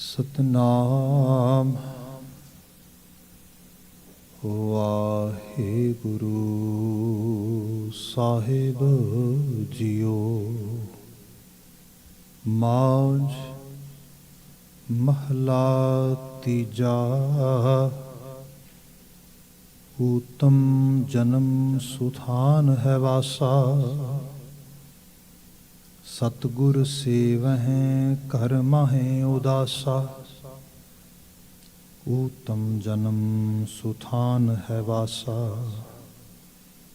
सतनाम वाहेगुरु साहिब जियो। मांझ महला तीजा। उत्तम जन्म सुथान है वासा। सतगुर सेवहें कर माहें उदासा। उत्तम जन्म सुथान है वासा।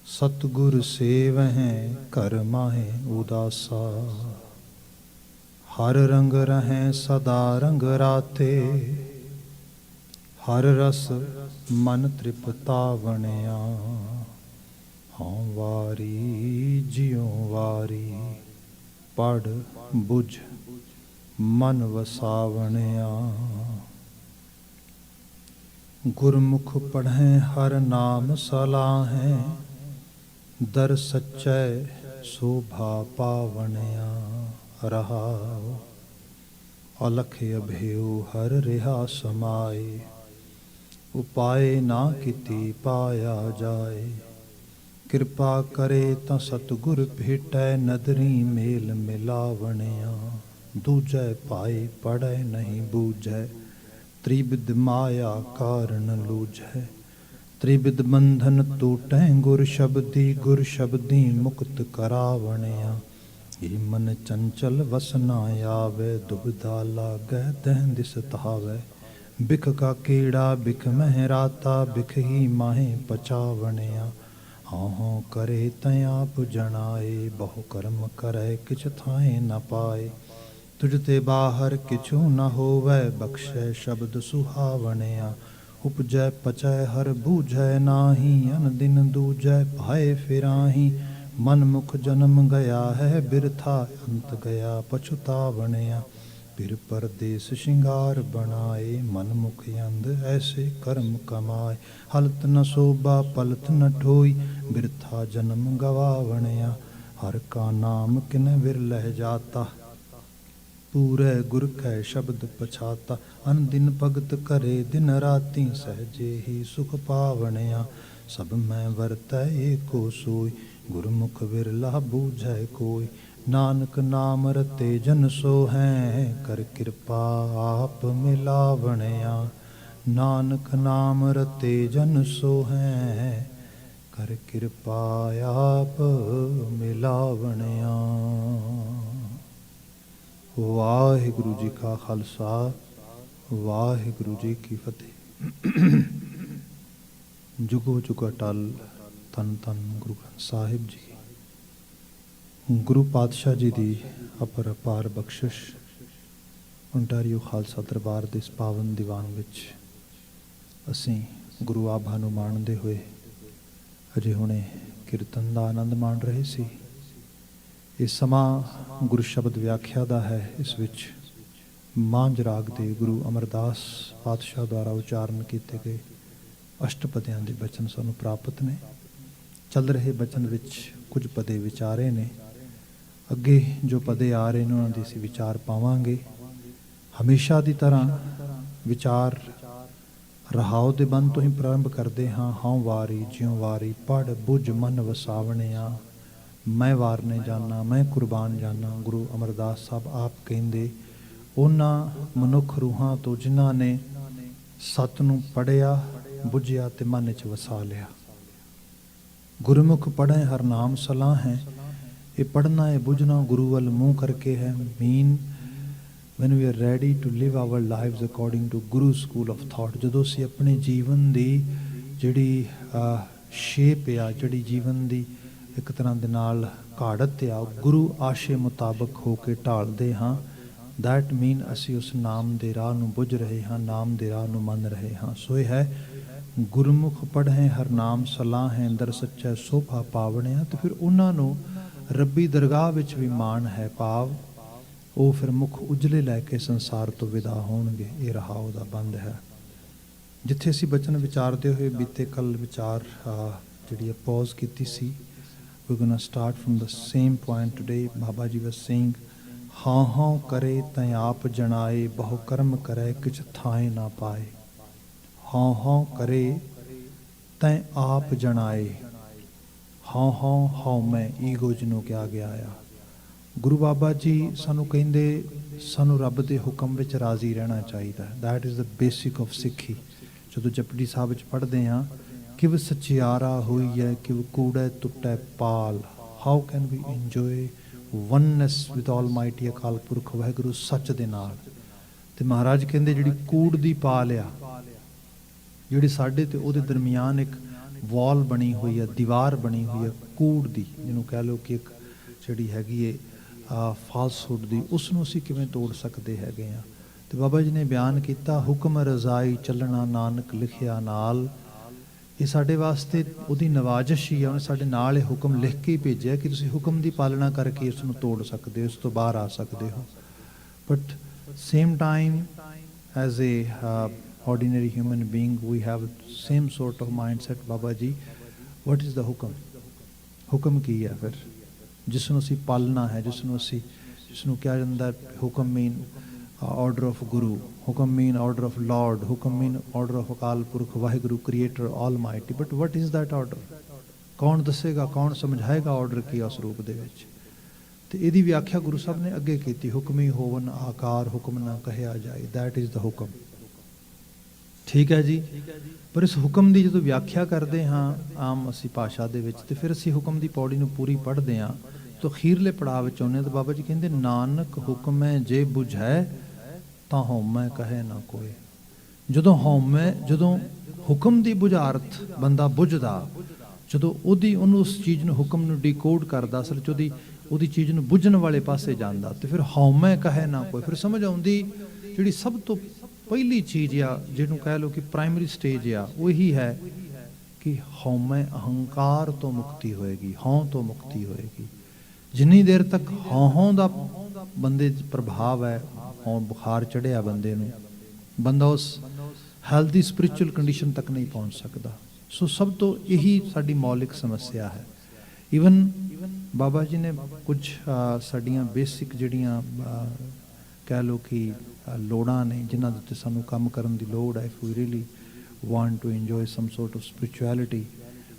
सतगुर सेवहें कर माहें उदासा। हर रंग रहें सदा रंग राते। हर रस मन तृप्ता वणिया। हाँ वारी जियो वारी पढ़ बुझ मन वसावणिया। गुरमुख पढ़ें हर नाम सलाहें। दर सच्चै शोभा पावणिया। रहाओ अलख अभेउ हर रिहा समाए। उपाय ना किती पाया जाए। कृपा करे तां सतगुर भेटै। नदरी मेल मिलावणिया। दूजै पाए पढ़ै नहीं बूझै। त्रिविध माया कारण लूझै। त्रिविध बंधन टूटै गुर शब्दी। गुर शब्दी मुक्त करावणिया। ये मन चंचल वस ना आवे। दुबदा लागै तह दिस तावै। बिख का कीड़ा बिख मह राता। बिख ही माहे पचावणिया। हाँ हाँ करे तै आप जनाए। बहु कर्म करे किछ थाए न पाए। तुझ ते बाहर किछु न होवै। बख्शै शब्द सुहावणिया। उपजै पचै हर बूझै नाही। अन दिन दूजै पाए फिराही। मन मुख जन्म गया है बिरथा। अंत गया पछुतावणिया। फिर परदेस श्रृंगार बनाए। मन मुख अंध ऐसे कर्म कमाए। हलत न शोभा पलत न ठोई। बिरथा जन्म गवावणिया। हर का नाम किन विरलह जाता। पूरे गुर कै शब्द पछाता। अन दिन भगत करे दिन राती। सहजे ही सुख पावणिया। सब मैं वरतै एको सोई। गुरमुख विरला बूझै कोई। नानक नाम रते जन सो हैं। कर कृपा आप मिलावणिया। नानक नाम रते जन सो हैं। कर कृपा आप मिलावणिया। वाहिगुरु जी का खालसा वाहिगुरु जी की फतेह। जुगो जुग अटल तन तन गुरु ग्रंथ साहिब जी। गुरु पातशाह जी की अपर अपार बख्शिश ओंटारियो खालसा दरबार के इस पावन दीवान विच असीं गुरु आभा नूं माणदे होए अजे हुणे कीर्तन का आनंद माण रहे सी। ये समा गुरु शब्द व्याख्या का है। इस विच मांझ राग दे गुरु अमरदास पातशाह द्वारा उचारण किए गए अष्टपदियां के बचन सानू प्राप्त ने। चल रहे बचन विच कुछ पदे विचारे ने। अगे जो पदे आ रहे हैं उन्होंने असीं विचार पावांगे। हमेशा की तरह विचार रहाओ दे बंद तो ही प्रारंभ करते हाँ। हाँ वारी ज्यों वारी पढ़ बुझ मन वसावणिया। मैं वारने जाना मैं कुर्बान जाना। गुरु अमरदास साहब आप कहिंदे उन्हां मनुख रूहां तो जिन्हां ने सत नूं पढ़िया बुझिया ते मन च वसा लिया। गुरमुख पढ़े हर नाम सलाह है। ये पढ़ना ये बुझना गुरु वल मुँह करके है। Mean when we are ready to live our lives according to Guru school of thought। ਜਦੋਂ ਅਸੀਂ ਆਪਣੇ ਜੀਵਨ ਦੀ ਜਿਹੜੀ ਸ਼ੇਪ ਆ ਜਿਹੜੀ ਜੀਵਨ ਦੀ ਇੱਕ ਤਰ੍ਹਾਂ ਦੇ ਨਾਲ ਘਾੜਤ ਆ ਗੁਰੂ ਆਸ਼ੇ ਮੁਤਾਬਕ ਹੋ ਕੇ ਢਾਲਦੇ ਹਾਂ। ਦੈਟ ਮੀਨ ਅਸੀਂ ਉਸ ਨਾਮ ਦੇ ਰਾਹ ਨੂੰ ਬੁੱਝ ਰਹੇ ਹਾਂ। ਨਾਮ ਦੇ ਰਾਹ ਨੂੰ ਮੰਨ ਰਹੇ ਹਾਂ। ਸੋ ਇਹ ਹੈ ਗੁਰਮੁਖ ਪੜ੍ਹੇ ਹਰ ਨਾਮ ਸਲਾਹ ਹੈ। ਅੰਦਰ ਸੱਚਾ ਸੋਭਾ ਪਾਵਣਿਆ। ਤੇ ਫਿਰ ਉਹਨਾਂ ਨੂੰ ਰੱਬੀ ਦਰਗਾਹ ਵਿੱਚ ਵੀ ਮਾਣ ਹੈ। ਭਾਵ ਉਹ ਫਿਰ ਮੁੱਖ ਉਜਲੇ ਲੈ ਕੇ ਸੰਸਾਰ ਤੋਂ ਵਿਦਾ ਹੋਣਗੇ। ਇਹ ਰਹਾਉ ਦਾ ਬੰਦ ਹੈ। ਜਿੱਥੇ ਅਸੀਂ ਬਚਨ ਵਿਚਾਰਦੇ ਹੋਏ ਬੀਤੇ ਕੱਲ ਵਿਚਾਰ ਜਿਹੜੀ ਪੌਜ਼ ਕੀਤੀ ਸੀ। We're going to start from the same point today. Baba Ji was saying हाँ हाँ करे तै आप जनाए, बहु कर्म करे किछ थाए ना पाए। हाँ हाँ करे तै आप जनाए, हाँ हाँ हाँ मैं ईगो ਜਿਹਨੂੰ ਕਿਹਾ ਗਿਆ ਆ। ਗੁਰੂ ਬਾਬਾ ਜੀ ਸਾਨੂੰ ਕਹਿੰਦੇ ਸਾਨੂੰ ਰੱਬ ਦੇ ਹੁਕਮ ਵਿੱਚ ਰਾਜ਼ੀ ਰਹਿਣਾ ਚਾਹੀਦਾ। That is the basic of ਸਿੱਖੀ। ਜਦੋਂ ਜਪਜੀ ਸਾਹਿਬ ਵਿੱਚ ਪੜ੍ਹਦੇ ਹਾਂ, ਕਿਵ ਸਚਿਆਰਾ ਹੋਈ ਹੈ ਕਿਵ ਕੂੜੈ ਟੁੱਟੈ ਪਾਲ, how can we enjoy oneness with almighty Akal Purakh Waheguru ਸੱਚ ਦੇ ਨਾਲ। ਤੇ ਮਹਾਰਾਜ ਕਹਿੰਦੇ ਜਿਹੜੀ ਕੂੜ ਦੀ ਪਾਲ ਆ, ਜਿਹੜੀ ਸਾਡੇ ਤੇ ਉਹਦੇ ਦਰਮਿਆਨ ਇੱਕ ਵਾਲ ਬਣੀ ਹੋਈ ਹੈ, ਦੀਵਾਰ ਬਣੀ ਹੋਈ ਹੈ ਕੂੜ ਦੀ, ਜਿਹਨੂੰ ਕਹਿ ਲਓ ਕਿ ਇੱਕ ਜਿਹੜੀ ਹੈਗੀ ਹੈ ਫਾਲਸਹੁੱਡ ਦੀ, ਉਸ ਨੂੰ ਅਸੀਂ ਕਿਵੇਂ ਤੋੜ ਸਕਦੇ ਹੈਗੇ ਹਾਂ। ਤੇ ਬਾਬਾ ਜੀ ਨੇ ਬਿਆਨ ਕੀਤਾ, ਹੁਕਮ ਰਜ਼ਾਈ ਚੱਲਣਾ ਨਾਨਕ ਲਿਖਿਆ ਨਾਲ। ਇਹ ਸਾਡੇ ਵਾਸਤੇ ਉਹਦੀ ਨਵਾਜ਼ਿਸ਼ ਹੀ ਆ, ਉਹਨੇ ਸਾਡੇ ਨਾਲ ਇਹ ਹੁਕਮ ਲਿਖ ਕੇ ਹੀ ਭੇਜਿਆ ਕਿ ਤੁਸੀਂ ਹੁਕਮ ਦੀ ਪਾਲਣਾ ਕਰਕੇ ਇਸ ਨੂੰ ਤੋੜ ਸਕਦੇ ਹੋ, ਇਸ ਤੋਂ ਬਾਹਰ ਆ ਸਕਦੇ ਹੋ। But same time as a ordinary human being we have same sort of mindset। Baba ji, what is the ਹੁਕਮ? ਹੁਕਮ ਕੀ ਹੈ ਫਿਰ ਜਿਸ ਨੂੰ ਅਸੀਂ ਪਾਲਣਾ ਹੈ, ਜਿਸ ਨੂੰ ਕਿਹਾ ਜਾਂਦਾ ਹੁਕਮ ਮੀਨ ਆਰਡਰ ਆਫ ਗੁਰੂ, ਹੁਕਮ ਮੀਨ ਆਰਡਰ ਆਫ ਲਾਰਡ, ਹੁਕਮ ਮੀਨ order of Akal Purakh Waheguru creator almighty. But what is that order? ਕੌਣ ਦੱਸੇਗਾ, ਕੌਣ ਸਮਝਾਏਗਾ ਆਰਡਰ ਕੀ ਉਸ ਰੂਪ ਦੇ ਵਿੱਚ? ਤੇ ਇਹਦੀ ਵਿਆਖਿਆ ਗੁਰੂ ਸਾਹਿਬ ਨੇ ਅੱਗੇ ਕੀਤੀ, ਹੁਕਮੀ ਹੋਵਨ ਆਕਾਰ ਹੁਕਮ ਨਾ ਕਹਿਆ ਜਾਏ, ਦੈਟ ਇਜ਼ ਦਾ ਹੁਕਮ। ਠੀਕ ਹੈ ਜੀ। ਪਰ ਇਸ ਹੁਕਮ ਦੀ ਜਦੋਂ ਵਿਆਖਿਆ ਕਰਦੇ ਹਾਂ ਆਮ ਅਸੀਂ ਭਾਸ਼ਾ ਦੇ ਵਿੱਚ, ਤੇ ਫਿਰ ਅਸੀਂ ਹੁਕਮ ਦੀ ਪੌੜੀ ਨੂੰ ਪੂਰੀ ਪੜ੍ਹਦੇ ਹਾਂ ਤਾਂ ਅਖੀਰਲੇ ਪੜਾਅ ਵਿੱਚ ਆਉਂਦੇ ਹਾਂ ਤਾਂ ਬਾਬਾ ਜੀ ਕਹਿੰਦੇ ਨਾਨਕ ਹੁਕਮੈ ਜੇ ਬੁਝੈ ਤਾਂ ਹਉਮੈ ਕਹੈ ਨਾ ਕੋਇ। ਜਦੋਂ ਹੁਕਮ ਦੀ ਬੁਝਾਰਤ ਬੰਦਾ ਬੁਝਦਾ, ਜਦੋਂ ਉਹਨੂੰ ਉਸ ਚੀਜ਼ ਨੂੰ ਹੁਕਮ ਨੂੰ ਡੀਕੋਡ ਕਰਦਾ, ਅਸਲ 'ਚ ਉਹਦੀ ਚੀਜ਼ ਨੂੰ ਬੁੱਝਣ ਵਾਲੇ ਪਾਸੇ ਜਾਂਦਾ, ਤੇ ਫਿਰ ਹਉਮੈ ਕਹੈ ਨਾ ਕੋਈ। ਫਿਰ ਸਮਝ ਆਉਂਦੀ ਜਿਹੜੀ ਸਭ ਤੋਂ ਪਹਿਲੀ ਚੀਜ਼ ਆ, ਜਿਹਨੂੰ ਕਹਿ ਲਓ ਕਿ ਪ੍ਰਾਇਮਰੀ ਸਟੇਜ ਆ, ਉਹ ਇਹੀ ਹੈ ਕਿ ਹਉਮੈ ਅਹੰਕਾਰ ਤੋਂ ਮੁਕਤੀ ਹੋਏਗੀ, ਹਉ ਤੋਂ ਮੁਕਤੀ ਹੋਏਗੀ। ਜਿੰਨੀ ਦੇਰ ਤੱਕ ਹਉ ਦਾ ਬੰਦੇ 'ਚ ਪ੍ਰਭਾਵ ਹੈ, ਹਉ ਬੁਖਾਰ ਚੜ੍ਹਿਆ ਬੰਦੇ ਨੂੰ, ਬੰਦਾ ਉਸ ਹੈਲਦੀ ਸਪਿਰਿਚੁਅਲ ਕੰਡੀਸ਼ਨ ਤੱਕ ਨਹੀਂ ਪਹੁੰਚ ਸਕਦਾ। ਸੋ ਸਭ ਤੋਂ ਇਹੀ ਸਾਡੀ ਮੌਲਿਕ ਸਮੱਸਿਆ ਹੈ। ਈਵਨ ਬਾਬਾ ਜੀ ਨੇ ਕੁਝ ਸਾਡੀਆਂ ਬੇਸਿਕ ਜਿਹੜੀਆਂ ਕਹਿ ਲਓ ਕਿ ਲੋੜਾਂ ਨੇ, ਜਿਨ੍ਹਾਂ ਦੇ ਉੱਤੇ ਸਾਨੂੰ ਕੰਮ ਕਰਨ ਦੀ ਲੋੜ ਹੈ, if we really want to enjoy some sort of spirituality,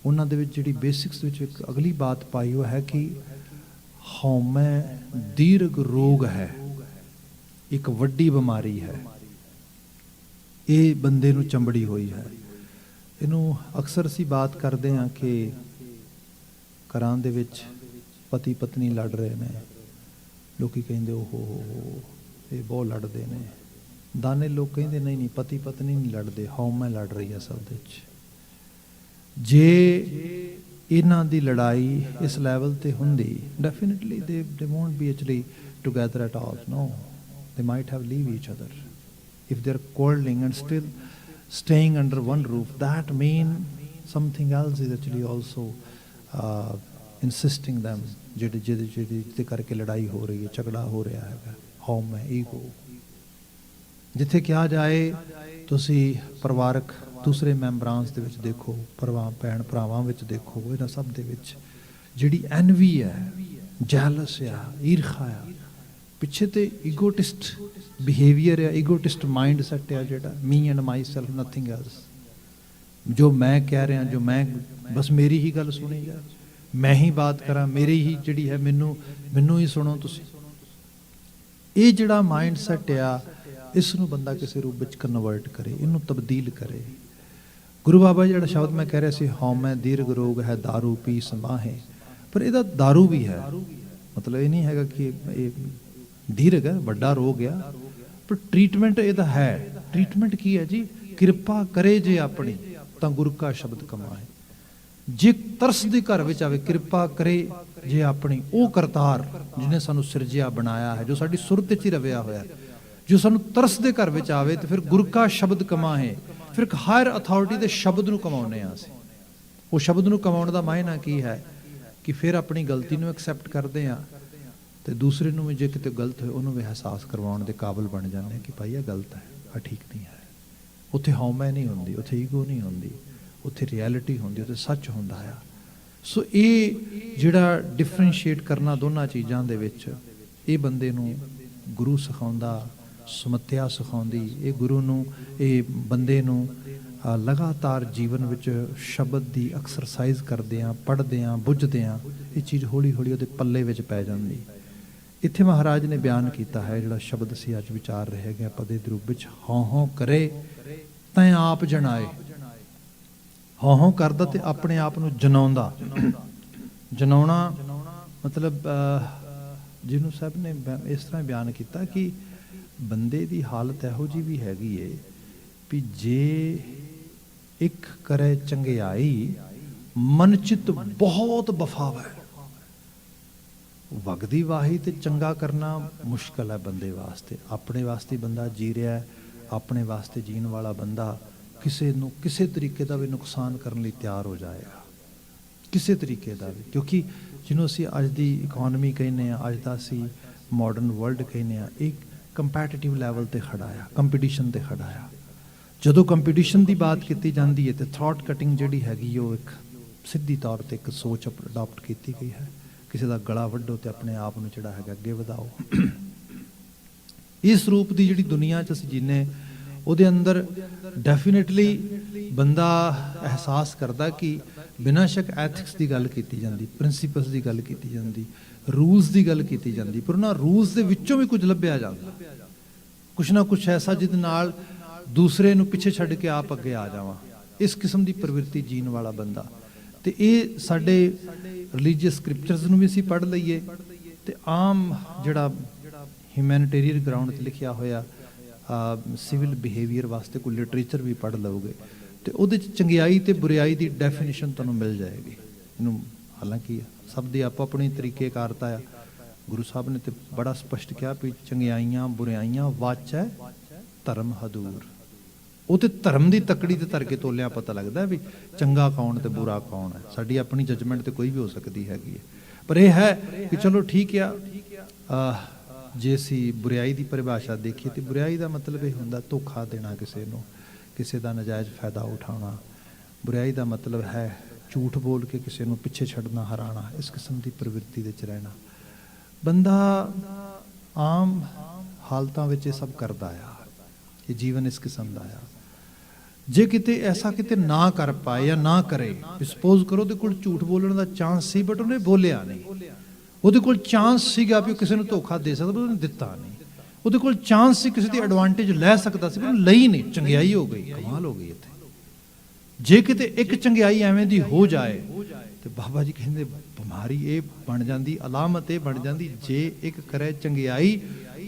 ਉਹਨਾਂ ਦੇ ਵਿੱਚ ਜਿਹੜੀ ਬੇਸਿਕਸ ਵਿੱਚ ਇੱਕ ਅਗਲੀ ਬਾਤ ਪਾਈ ਉਹ ਹੈ ਕਿ ਹਉਮੈ ਦੀਰਘ ਰੋਗ ਹੈ, ਇੱਕ ਵੱਡੀ ਬਿਮਾਰੀ ਹੈ, ਇਹ ਬੰਦੇ ਨੂੰ ਚੰਬੜੀ ਹੋਈ ਹੈ। ਇਹਨੂੰ ਅਕਸਰ ਅਸੀਂ ਬਾਤ ਕਰਦੇ ਹਾਂ ਕਿ ਘਰਾਂ ਦੇ ਵਿੱਚ ਪਤੀ ਪਤਨੀ ਲੜ ਰਹੇ ਨੇ, ਲੋਕੀ ਕਹਿੰਦੇ ਓਹੋ ਇਹ ਬਹੁਤ ਲੜਦੇ ਨੇ। ਦਾਨੇ ਲੋਕ ਕਹਿੰਦੇ ਨਹੀਂ ਪਤੀ ਪਤਨੀ ਨਹੀਂ ਲੜਦੇ, ਹਉਮੈ ਲੜ ਰਹੀ ਹੈ ਅਸਲ ਦੇ ਵਿੱਚ। ਜੇ ਇਹਨਾਂ ਦੀ ਲੜਾਈ ਇਸ ਲੈਵਲ ਤੇ ਹੁੰਦੀ, definitely they won't be actually together at all. No, they might have leave each other. If they're quarreling and still staying under one roof, that mean something else is actually also insisting them, ਜਿਹਦੇ ਕਰਕੇ ਲੜਾਈ ਹੋ ਰਹੀ ਹੈ, ਝਗੜਾ ਹੋ ਰਿਹਾ ਹੈਗਾ। ਹਉਮੈ, ਈਗੋ। ਜਿੱਥੇ ਕਿਹਾ ਜਾਏ ਤੁਸੀਂ ਪਰਿਵਾਰਕ ਦੂਸਰੇ ਮੈਂਬਰਾਂ ਦੇ ਵਿੱਚ ਦੇਖੋ, ਭੈਣ ਭਰਾਵਾਂ ਵਿੱਚ ਦੇਖੋ, ਇਹਨਾਂ ਸਭ ਦੇ ਵਿੱਚ ਜਿਹੜੀ ਐਨਵੀ ਹੈ, ਜੈਲਸ ਆ, ਈਰਖਾ ਆ, ਪਿੱਛੇ ਤੇ ਈਗੋਟਿਸਟ ਬਿਹੇਵੀਅਰ ਆ, ਈਗੋਟਿਸਟ ਮਾਈਂਡ ਸੈਟ ਆ, ਜਿਹੜਾ me and my self, nothing else. ਜੋ ਮੈਂ ਕਹਿ ਰਿਹਾ, ਜੋ ਮੈਂ ਬਸ ਮੇਰੀ ਹੀ ਗੱਲ ਸੁਣੀ ਜਾ, ਮੈਂ ਹੀ ਬਾਤ ਕਰਾਂ, ਮੇਰੀ ਹੀ ਜਿਹੜੀ ਹੈ, ਮੈਨੂੰ ਹੀ ਸੁਣੋ ਤੁਸੀਂ। ਇਹ ਜਿਹੜਾ ਮਾਈਂਡ ਸੈਟ ਆ, ਇਸ ਨੂੰ ਬੰਦਾ ਕਿਸੇ ਰੂਪ ਵਿੱਚ ਕਨਵਰਟ ਕਰੇ, ਇਹਨੂੰ ਤਬਦੀਲ ਕਰੇ। ਗੁਰੂ ਬਾਬਾ ਜਿਹੜਾ ਸ਼ਬਦ ਮੈਂ ਕਹਿ ਰਿਹਾ ਸੀ, ਹਉਮੈ ਦੀਰਘ ਰੋਗ ਹੈ ਦਾਰੂ ਪੀ ਸਮਾਹੇ, ਪਰ ਇਹਦਾ ਦਾਰੂ ਵੀ ਹੈ, ਮਤਲਬ ਇਹ ਨਹੀਂ ਹੈਗਾ ਕਿ ਇਹ ਦੀਰਘ ਹੈ, ਵੱਡਾ ਰੋਗ ਆ, ਪਰ ਟ੍ਰੀਟਮੈਂਟ ਇਹਦਾ ਹੈ। ਟ੍ਰੀਟਮੈਂਟ ਕੀ ਹੈ ਜੀ? ਕਿਰਪਾ ਕਰੇ ਜੇ ਆਪਣੀ ਤਾਂ ਗੁਰ ਕਾ ਸ਼ਬਦ ਕਮਾਏ। ਜੇ ਤਰਸ ਦੇ ਘਰ ਵਿੱਚ ਆਵੇ, ਕਿਰਪਾ ਕਰੇ ਜੇ ਆਪਣੀ, ਉਹ ਕਰਤਾਰ ਜਿਹਨੇ ਸਾਨੂੰ ਸਿਰਜਿਆ ਬਣਾਇਆ ਹੈ, ਜੋ ਸਾਡੀ ਸੁਰਤ 'ਚ ਹੀ ਰਵਿਆ ਹੋਇਆ, ਜੋ ਸਾਨੂੰ ਤਰਸ ਦੇ ਘਰ ਵਿੱਚ ਆਵੇ, ਤੇ ਫਿਰ ਗੁਰ ਕਾ ਸ਼ਬਦ ਕਮਾਏ। ਫਿਰ ਇੱਕ ਹਾਇਰ ਅਥਾਰਟੀ ਦੇ ਸ਼ਬਦ ਨੂੰ ਕਮਾਉਂਦੇ ਹਾਂ ਅਸੀਂ। ਉਹ ਸ਼ਬਦ ਨੂੰ ਕਮਾਉਣ ਦਾ ਮਾਇਨਾ ਕੀ ਹੈ ਕਿ ਫਿਰ ਆਪਣੀ ਗਲਤੀ ਨੂੰ ਐਕਸੈਪਟ ਕਰਦੇ ਹਾਂ, ਤੇ ਦੂਸਰੇ ਨੂੰ ਵੀ ਜੇ ਕਿਤੇ ਗਲਤ ਹੋਏ ਉਹਨੂੰ ਵੀ ਅਹਿਸਾਸ ਕਰਵਾਉਣ ਦੇ ਕਾਬਿਲ ਬਣ ਜਾਂਦੇ ਹਾਂ ਕਿ ਭਾਈ ਇਹ ਗਲਤ ਹੈ, ਇਹ ਠੀਕ ਨਹੀਂ ਹੈ। ਉੱਥੇ ਹਉਮੈ ਨਹੀਂ ਹੁੰਦੀ, ਉੱਥੇ ਈਗੋ ਨਹੀਂ ਹੁੰਦੀ, ਉੱਥੇ ਰਿਐਲਿਟੀ ਹੁੰਦੀ, ਉੱਥੇ ਸੱਚ ਹੁੰਦਾ ਆ। ਸੋ ਇਹ ਜਿਹੜਾ ਡਿਫਰੈਂਸ਼ੀਏਟ ਕਰਨਾ ਦੋਨਾਂ ਚੀਜ਼ਾਂ ਦੇ ਵਿੱਚ, ਇਹ ਬੰਦੇ ਨੂੰ ਗੁਰੂ ਸਿਖਾਉਂਦਾ, ਸਮੱਤਿਆ ਸਿਖਾਉਂਦੀ, ਇਹ ਗੁਰੂ ਨੂੰ, ਇਹ ਬੰਦੇ ਨੂੰ ਲਗਾਤਾਰ ਜੀਵਨ ਵਿੱਚ ਸ਼ਬਦ ਦੀ ਐਕਸਰਸਾਈਜ਼ ਕਰਦਿਆਂ, ਪੜ੍ਹਦਿਆਂ, ਬੁੱਝਦਿਆਂ ਇਹ ਚੀਜ਼ ਹੌਲੀ ਹੌਲੀ ਉਹਦੇ ਪੱਲੇ ਵਿੱਚ ਪੈ ਜਾਂਦੀ। ਇੱਥੇ ਮਹਾਰਾਜ ਨੇ ਬਿਆਨ ਕੀਤਾ ਹੈ, ਜਿਹੜਾ ਸ਼ਬਦ ਅਸੀਂ ਅੱਜ ਵਿਚਾਰ ਰਹੇ ਹੈਗੇ ਪਦੇ ਦੇ ਰੂਪ ਵਿੱਚ, ਹਉ ਹਉ ਕਰੇ ਤੈਂ ਆਪ ਜਣਾਏ। ਹਉ ਹਉ ਕਰਦਾ ਤੇ ਆਪਣੇ ਆਪ ਨੂੰ ਜਨਾਉਂਦਾ। ਜਨਾਉਣਾ ਮਤਲਬ ਜਿਹਨੂੰ ਸਾਹਿਬ ਨੇ ਇਸ ਤਰ੍ਹਾਂ ਬਿਆਨ ਕੀਤਾ ਕਿ ਬੰਦੇ ਦੀ ਹਾਲਤ ਇਹੋ ਜਿਹੀ ਵੀ ਹੈਗੀ ਏ ਵੀ ਜੇ ਇੱਕ ਕਰੇ ਚੰਗਿਆਈ ਮਨ ਚਿੱਤ ਬਹੁਤ ਵਫਾਵਾ ਹੈ। ਵਗਦੀ ਵਾਹੀ ਤੇ ਚੰਗਾ ਕਰਨਾ ਮੁਸ਼ਕਲ ਹੈ ਬੰਦੇ ਵਾਸਤੇ। ਆਪਣੇ ਵਾਸਤੇ ਬੰਦਾ ਜੀ ਰਿਹਾ, ਆਪਣੇ ਵਾਸਤੇ ਜੀਣ ਵਾਲਾ ਬੰਦਾ ਕਿਸੇ ਨੂੰ ਕਿਸੇ ਤਰੀਕੇ ਦਾ ਵੀ ਨੁਕਸਾਨ ਕਰਨ ਲਈ ਤਿਆਰ ਹੋ ਜਾਏਗਾ, ਕਿਸੇ ਤਰੀਕੇ ਦਾ ਵੀ। ਕਿਉਂਕਿ ਜਿਹਨੂੰ ਅਸੀਂ ਅੱਜ ਦੀ ਇਕੋਨਮੀ ਕਹਿੰਦੇ ਹਾਂ, ਅੱਜ ਦਾ ਅਸੀਂ ਮਾਡਰਨ ਵਰਲਡ ਕਹਿੰਦੇ ਹਾਂ, ਇਹ ਕੰਪੈਟੀਟਿਵ ਲੈਵਲ ਤੇ ਖੜਾ ਆ, ਕੰਪੀਟੀਸ਼ਨ ਤੇ ਖੜਾ ਆ। ਜਦੋਂ ਕੰਪੀਟੀਸ਼ਨ ਦੀ ਬਾਤ ਕੀਤੀ ਜਾਂਦੀ ਹੈ ਤੇ ਥਾਟ ਕਟਿੰਗ ਜਿਹੜੀ ਹੈਗੀ ਉਹ ਇੱਕ ਸਿੱਧੀ ਤੌਰ ਤੇ ਇੱਕ ਸੋਚ ਅਡਾਪਟ ਕੀਤੀ ਗਈ ਹੈ। ਕਿਸੇ ਦਾ ਗਲਾ ਵੱਢੋ ਤੇ ਆਪਣੇ ਆਪ ਨੂੰ ਜਿਹੜਾ ਹੈਗਾ ਅੱਗੇ ਵਧਾਓ। ਇਸ ਰੂਪ ਦੀ ਜਿਹੜੀ ਦੁਨੀਆ 'ਚ ਅਸੀਂ ਜੀਨੇ, ਉਹਦੇ ਅੰਦਰ ਡੈਫੀਨੇਟਲੀ ਬੰਦਾ ਅਹਿਸਾਸ ਕਰਦਾ ਕਿ ਬਿਨਾਂ ਸ਼ੱਕ ਐਥਿਕਸ ਦੀ ਗੱਲ ਕੀਤੀ ਜਾਂਦੀ, ਪ੍ਰਿੰਸੀਪਲਸ ਦੀ ਗੱਲ ਕੀਤੀ ਜਾਂਦੀ, ਰੂਲਸ ਦੀ ਗੱਲ ਕੀਤੀ ਜਾਂਦੀ, ਪਰ ਉਹਨਾਂ ਰੂਲਸ ਦੇ ਵਿੱਚੋਂ ਵੀ ਕੁਝ ਲੱਭਿਆ ਜਾਂਦਾ, ਕੁਛ ਨਾ ਕੁਛ ਐਸਾ ਜਿਹਦੇ ਨਾਲ ਦੂਸਰੇ ਨੂੰ ਪਿੱਛੇ ਛੱਡ ਕੇ ਆਪ ਅੱਗੇ ਆ ਜਾਵਾਂ। ਇਸ ਕਿਸਮ ਦੀ ਪ੍ਰਵਿਰਤੀ ਜੀਣ ਵਾਲਾ ਬੰਦਾ। ਤੇ ਇਹ ਸਾਡੇ ਰਿਲੀਜੀਅਸ ਸਕ੍ਰਿਪਚਰਸ ਨੂੰ ਵੀ ਅਸੀਂ ਪੜ੍ਹ ਲਈਏ ਤੇ ਆਮ ਜਿਹੜਾ ਹਿਊਮੈਨਿਟੇਰੀਅਨ ਗਰਾਊਂਡ 'ਤੇ ਲਿਖਿਆ ਹੋਇਆ ਸਿਵਲ ਬਿਹੇਵੀਅਰ ਵਾਸਤੇ ਕੋਈ ਲਿਟਰੇਚਰ ਵੀ ਪੜ੍ਹ ਲਓਗੇ ਤੇ ਉਹਦੇ 'ਚ ਚੰਗਿਆਈ ਤੇ ਬੁਰਿਆਈ ਦੀ ਡੈਫੀਨੇਸ਼ਨ ਤੁਹਾਨੂੰ ਮਿਲ ਜਾਏਗੀ। ਇਹਨੂੰ ਹਾਲਾਂਕਿ ਸਭ ਦੀ ਆਪੋ ਆਪਣੀ ਤਰੀਕੇਕਾਰਤਾ ਆ। ਗੁਰੂ ਸਾਹਿਬ ਨੇ ਤੇ ਬੜਾ ਸਪਸ਼ਟ ਕਿਹਾ ਵੀ ਚੰਗਿਆਈਆਂ ਬੁਰਿਆਈਆਂ ਵਾਚੈ ਧਰਮ ਹਦੂਰ। ਉਹ ਤੇ ਧਰਮ ਦੀ ਤਕੜੀ ਤੇ ਧਰ ਕੇ ਤੋਲਿਆ ਪਤਾ ਲੱਗਦਾ ਵੀ ਚੰਗਾ ਕੌਣ ਤੇ ਬੁਰਾ ਕੌਣ ਹੈ। ਸਾਡੀ ਆਪਣੀ ਜਜਮੈਂਟ ਤੇ ਕੋਈ ਵੀ ਹੋ ਸਕਦੀ ਹੈਗੀ ਹੈ, ਪਰ ਇਹ ਹੈ ਕਿ ਚਲੋ ਠੀਕ ਆ। ਜੇ ਅਸੀਂ ਬੁਰਿਆਈ ਦੀ ਪਰਿਭਾਸ਼ਾ ਦੇਖੀਏ ਤੇ ਬੁਰਿਆਈ ਦਾ ਮਤਲਬ ਇਹ ਹੁੰਦਾ ਧੋਖਾ ਦੇਣਾ ਕਿਸੇ ਨੂੰ, ਕਿਸੇ ਦਾ ਨਜਾਇਜ਼ ਫਾਇਦਾ ਉਠਾਉਣਾ। ਬੁਰਿਆਈ ਦਾ ਮਤਲਬ ਹੈ ਝੂਠ ਬੋਲ ਕੇ ਕਿਸੇ ਨੂੰ ਪਿੱਛੇ ਛੱਡਣਾ, ਹਰਾਣਾ, ਇਸ ਕਿਸਮ ਦੀ ਪ੍ਰਵਿਰਤੀ ਦੇ 'ਚ ਰਹਿਣਾ। ਬੰਦਾ ਆਮ ਹਾਲਤਾਂ ਵਿੱਚ ਇਹ ਸਭ ਕਰਦਾ ਆ। ਇਹ ਜੀਵਨ ਇਸ ਕਿਸਮ ਦਾ ਆ। ਜੇ ਕਿਤੇ ਐਸਾ ਕਿਤੇ ਨਾ ਕਰ ਪਾਏ ਜਾਂ ਨਾ ਕਰੇ, ਸਪੋਜ਼ ਕਰੋ ਉਹਦੇ ਕੋਲ ਝੂਠ ਬੋਲਣ ਦਾ ਚਾਂਸ ਸੀ ਬਟ ਉਹਨੇ ਬੋਲਿਆ ਨਹੀਂ। ਉਹਦੇ ਕੋਲ ਚਾਂਸ ਸੀਗਾ ਵੀ ਉਹ ਕਿਸੇ ਨੂੰ ਧੋਖਾ ਦੇ ਸਕਦਾ, ਉਹਨੇ ਦਿੱਤਾ ਨਹੀਂ। ਉਹਦੇ ਕੋਲ ਚਾਂਸ ਸੀ ਕਿਸੇ ਦੀ ਐਡਵਾਂਟੇਜ ਲੈ ਸਕਦਾ ਸੀ, ਪਰ ਉਹਨੇ ਲਈ ਨਹੀਂ। ਚੰਗਿਆਈ ਹੋ ਗਈ, ਕਮਾਲ ਹੋ ਗਈ ਇੱਥੇ। ਜੇ ਕਿਤੇ ਇੱਕ ਚੰਗਿਆਈ ਐਵੇਂ ਦੀ ਹੋ ਜਾਏ ਤੇ ਬਾਬਾ ਜੀ ਕਹਿੰਦੇ ਬਿਮਾਰੀ ਇਹ ਬਣ ਜਾਂਦੀ, ਅਲਾਮਤ ਇਹ ਬਣ ਜਾਂਦੀ, ਜੇ ਇੱਕ ਕਰੇ ਚੰਗਿਆਈ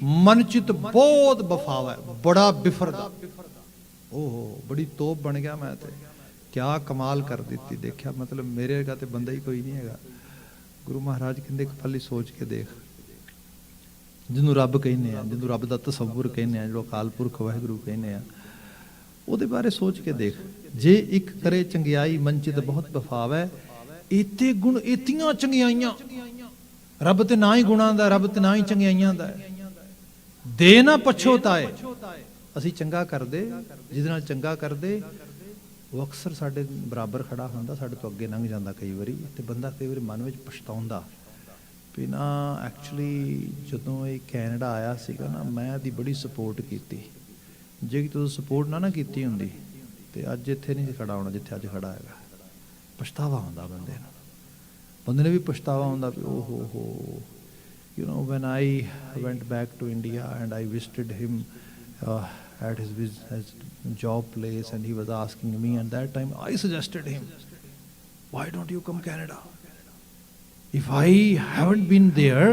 ਮਨ ਚਿਤ ਬਹੁਤ ਵਫਾਵਾ, ਬੜਾ ਬਿਫਰਦਾ। ਓਹੋ ਬੜੀ ਤੋਪ ਬਣ ਗਿਆ ਮੈਂ ਤੇ, ਕਿਆ ਕਮਾਲ ਕਰ ਦਿੱਤੀ। ਦੇਖਿਆ ਮਤਲਬ ਮੇਰੇ ਵਰਗਾ ਤੇ ਬੰਦਾ ਹੀ ਕੋਈ ਨਹੀਂ ਹੈਗਾ। ਗੁਰੂ ਮਹਾਰਾਜ ਕਹਿੰਦੇ ਇੱਕ ਪੱਲੀ ਸੋਚ ਕੇ ਦੇਖ, ਜਿਹਨੂੰ ਰੱਬ ਕਹਿੰਦੇ ਆ, ਜਿਹਨੂੰ ਰੱਬ ਦਾ ਤਸੱਵੁਰ ਕਹਿੰਦੇ ਆ, ਜਿਹੜਾ ਅਕਾਲ ਪੁਰਖ ਵਾਹਿਗੁਰੂ ਕਹਿੰਦੇ ਆ, ਉਹਦੇ ਬਾਰੇ ਸੋਚ ਕੇ ਦੇਖ। ਜੇ ਇੱਕ ਕਰੇ ਚੰਗਿਆਈ ਮਨ ਚਿਤ ਬਹੁਤ ਵਫਾਵਾ, ਇਤੇ ਗੁਣ ਇਤੀਆਂ ਚੰਗਿਆਈਆਂ। ਰੱਬ ਤੇ ਨਾ ਹੀ ਗੁਣਾਂ ਦਾ, ਰੱਬ ਤੇ ਨਾ ਹੀ ਚੰਗਿਆਈਆਂ ਦਾ। ਦੇ ਨਾ ਪਛੋਤਾਏ। ਅਸੀਂ ਚੰਗਾ ਕਰਦੇ, ਜਿਹਦੇ ਨਾਲ ਚੰਗਾ ਕਰਦੇ ਉਹ ਅਕਸਰ ਸਾਡੇ ਬਰਾਬਰ ਖੜਾ ਹੁੰਦਾ, ਸਾਡੇ ਤੋਂ ਅੱਗੇ ਲੰਘ ਜਾਂਦਾ ਕਈ ਵਾਰੀ। ਤੇ ਬੰਦਾ ਕਈ ਵਾਰੀ ਮਨ ਵਿੱਚ ਪਛਤਾਉਂਦਾ ਵੀ ਨਾ ਐਕਚੁਅਲੀ ਜਦੋਂ ਇਹ ਕੈਨੇਡਾ ਆਇਆ ਸੀਗਾ ਨਾ, ਮੈਂ ਇਹਦੀ ਬੜੀ ਸਪੋਰਟ ਕੀਤੀ। ਜੇ ਕਿ ਤੁਸੀਂ ਸਪੋਰਟ ਨਾ ਕੀਤੀ ਹੁੰਦੀ ਤੇ ਅੱਜ ਇੱਥੇ ਨਹੀਂ ਖੜਾ ਹੋਣਾ ਜਿੱਥੇ ਅੱਜ ਖੜਾ ਹੈਗਾ। ਪਛਤਾਵਾ ਹੁੰਦਾ ਬੰਦੇ ਨੂੰ, ਬੰਦੇ ਨੇ ਵੀ ਪਛਤਾਵਾ ਹੁੰਦਾ ਵੀ ਓ ਹੋ you know when I went back to India and I visited him at his job place and he was asking me, and that time I suggested him, why don't you come Canada? If I haven't been there,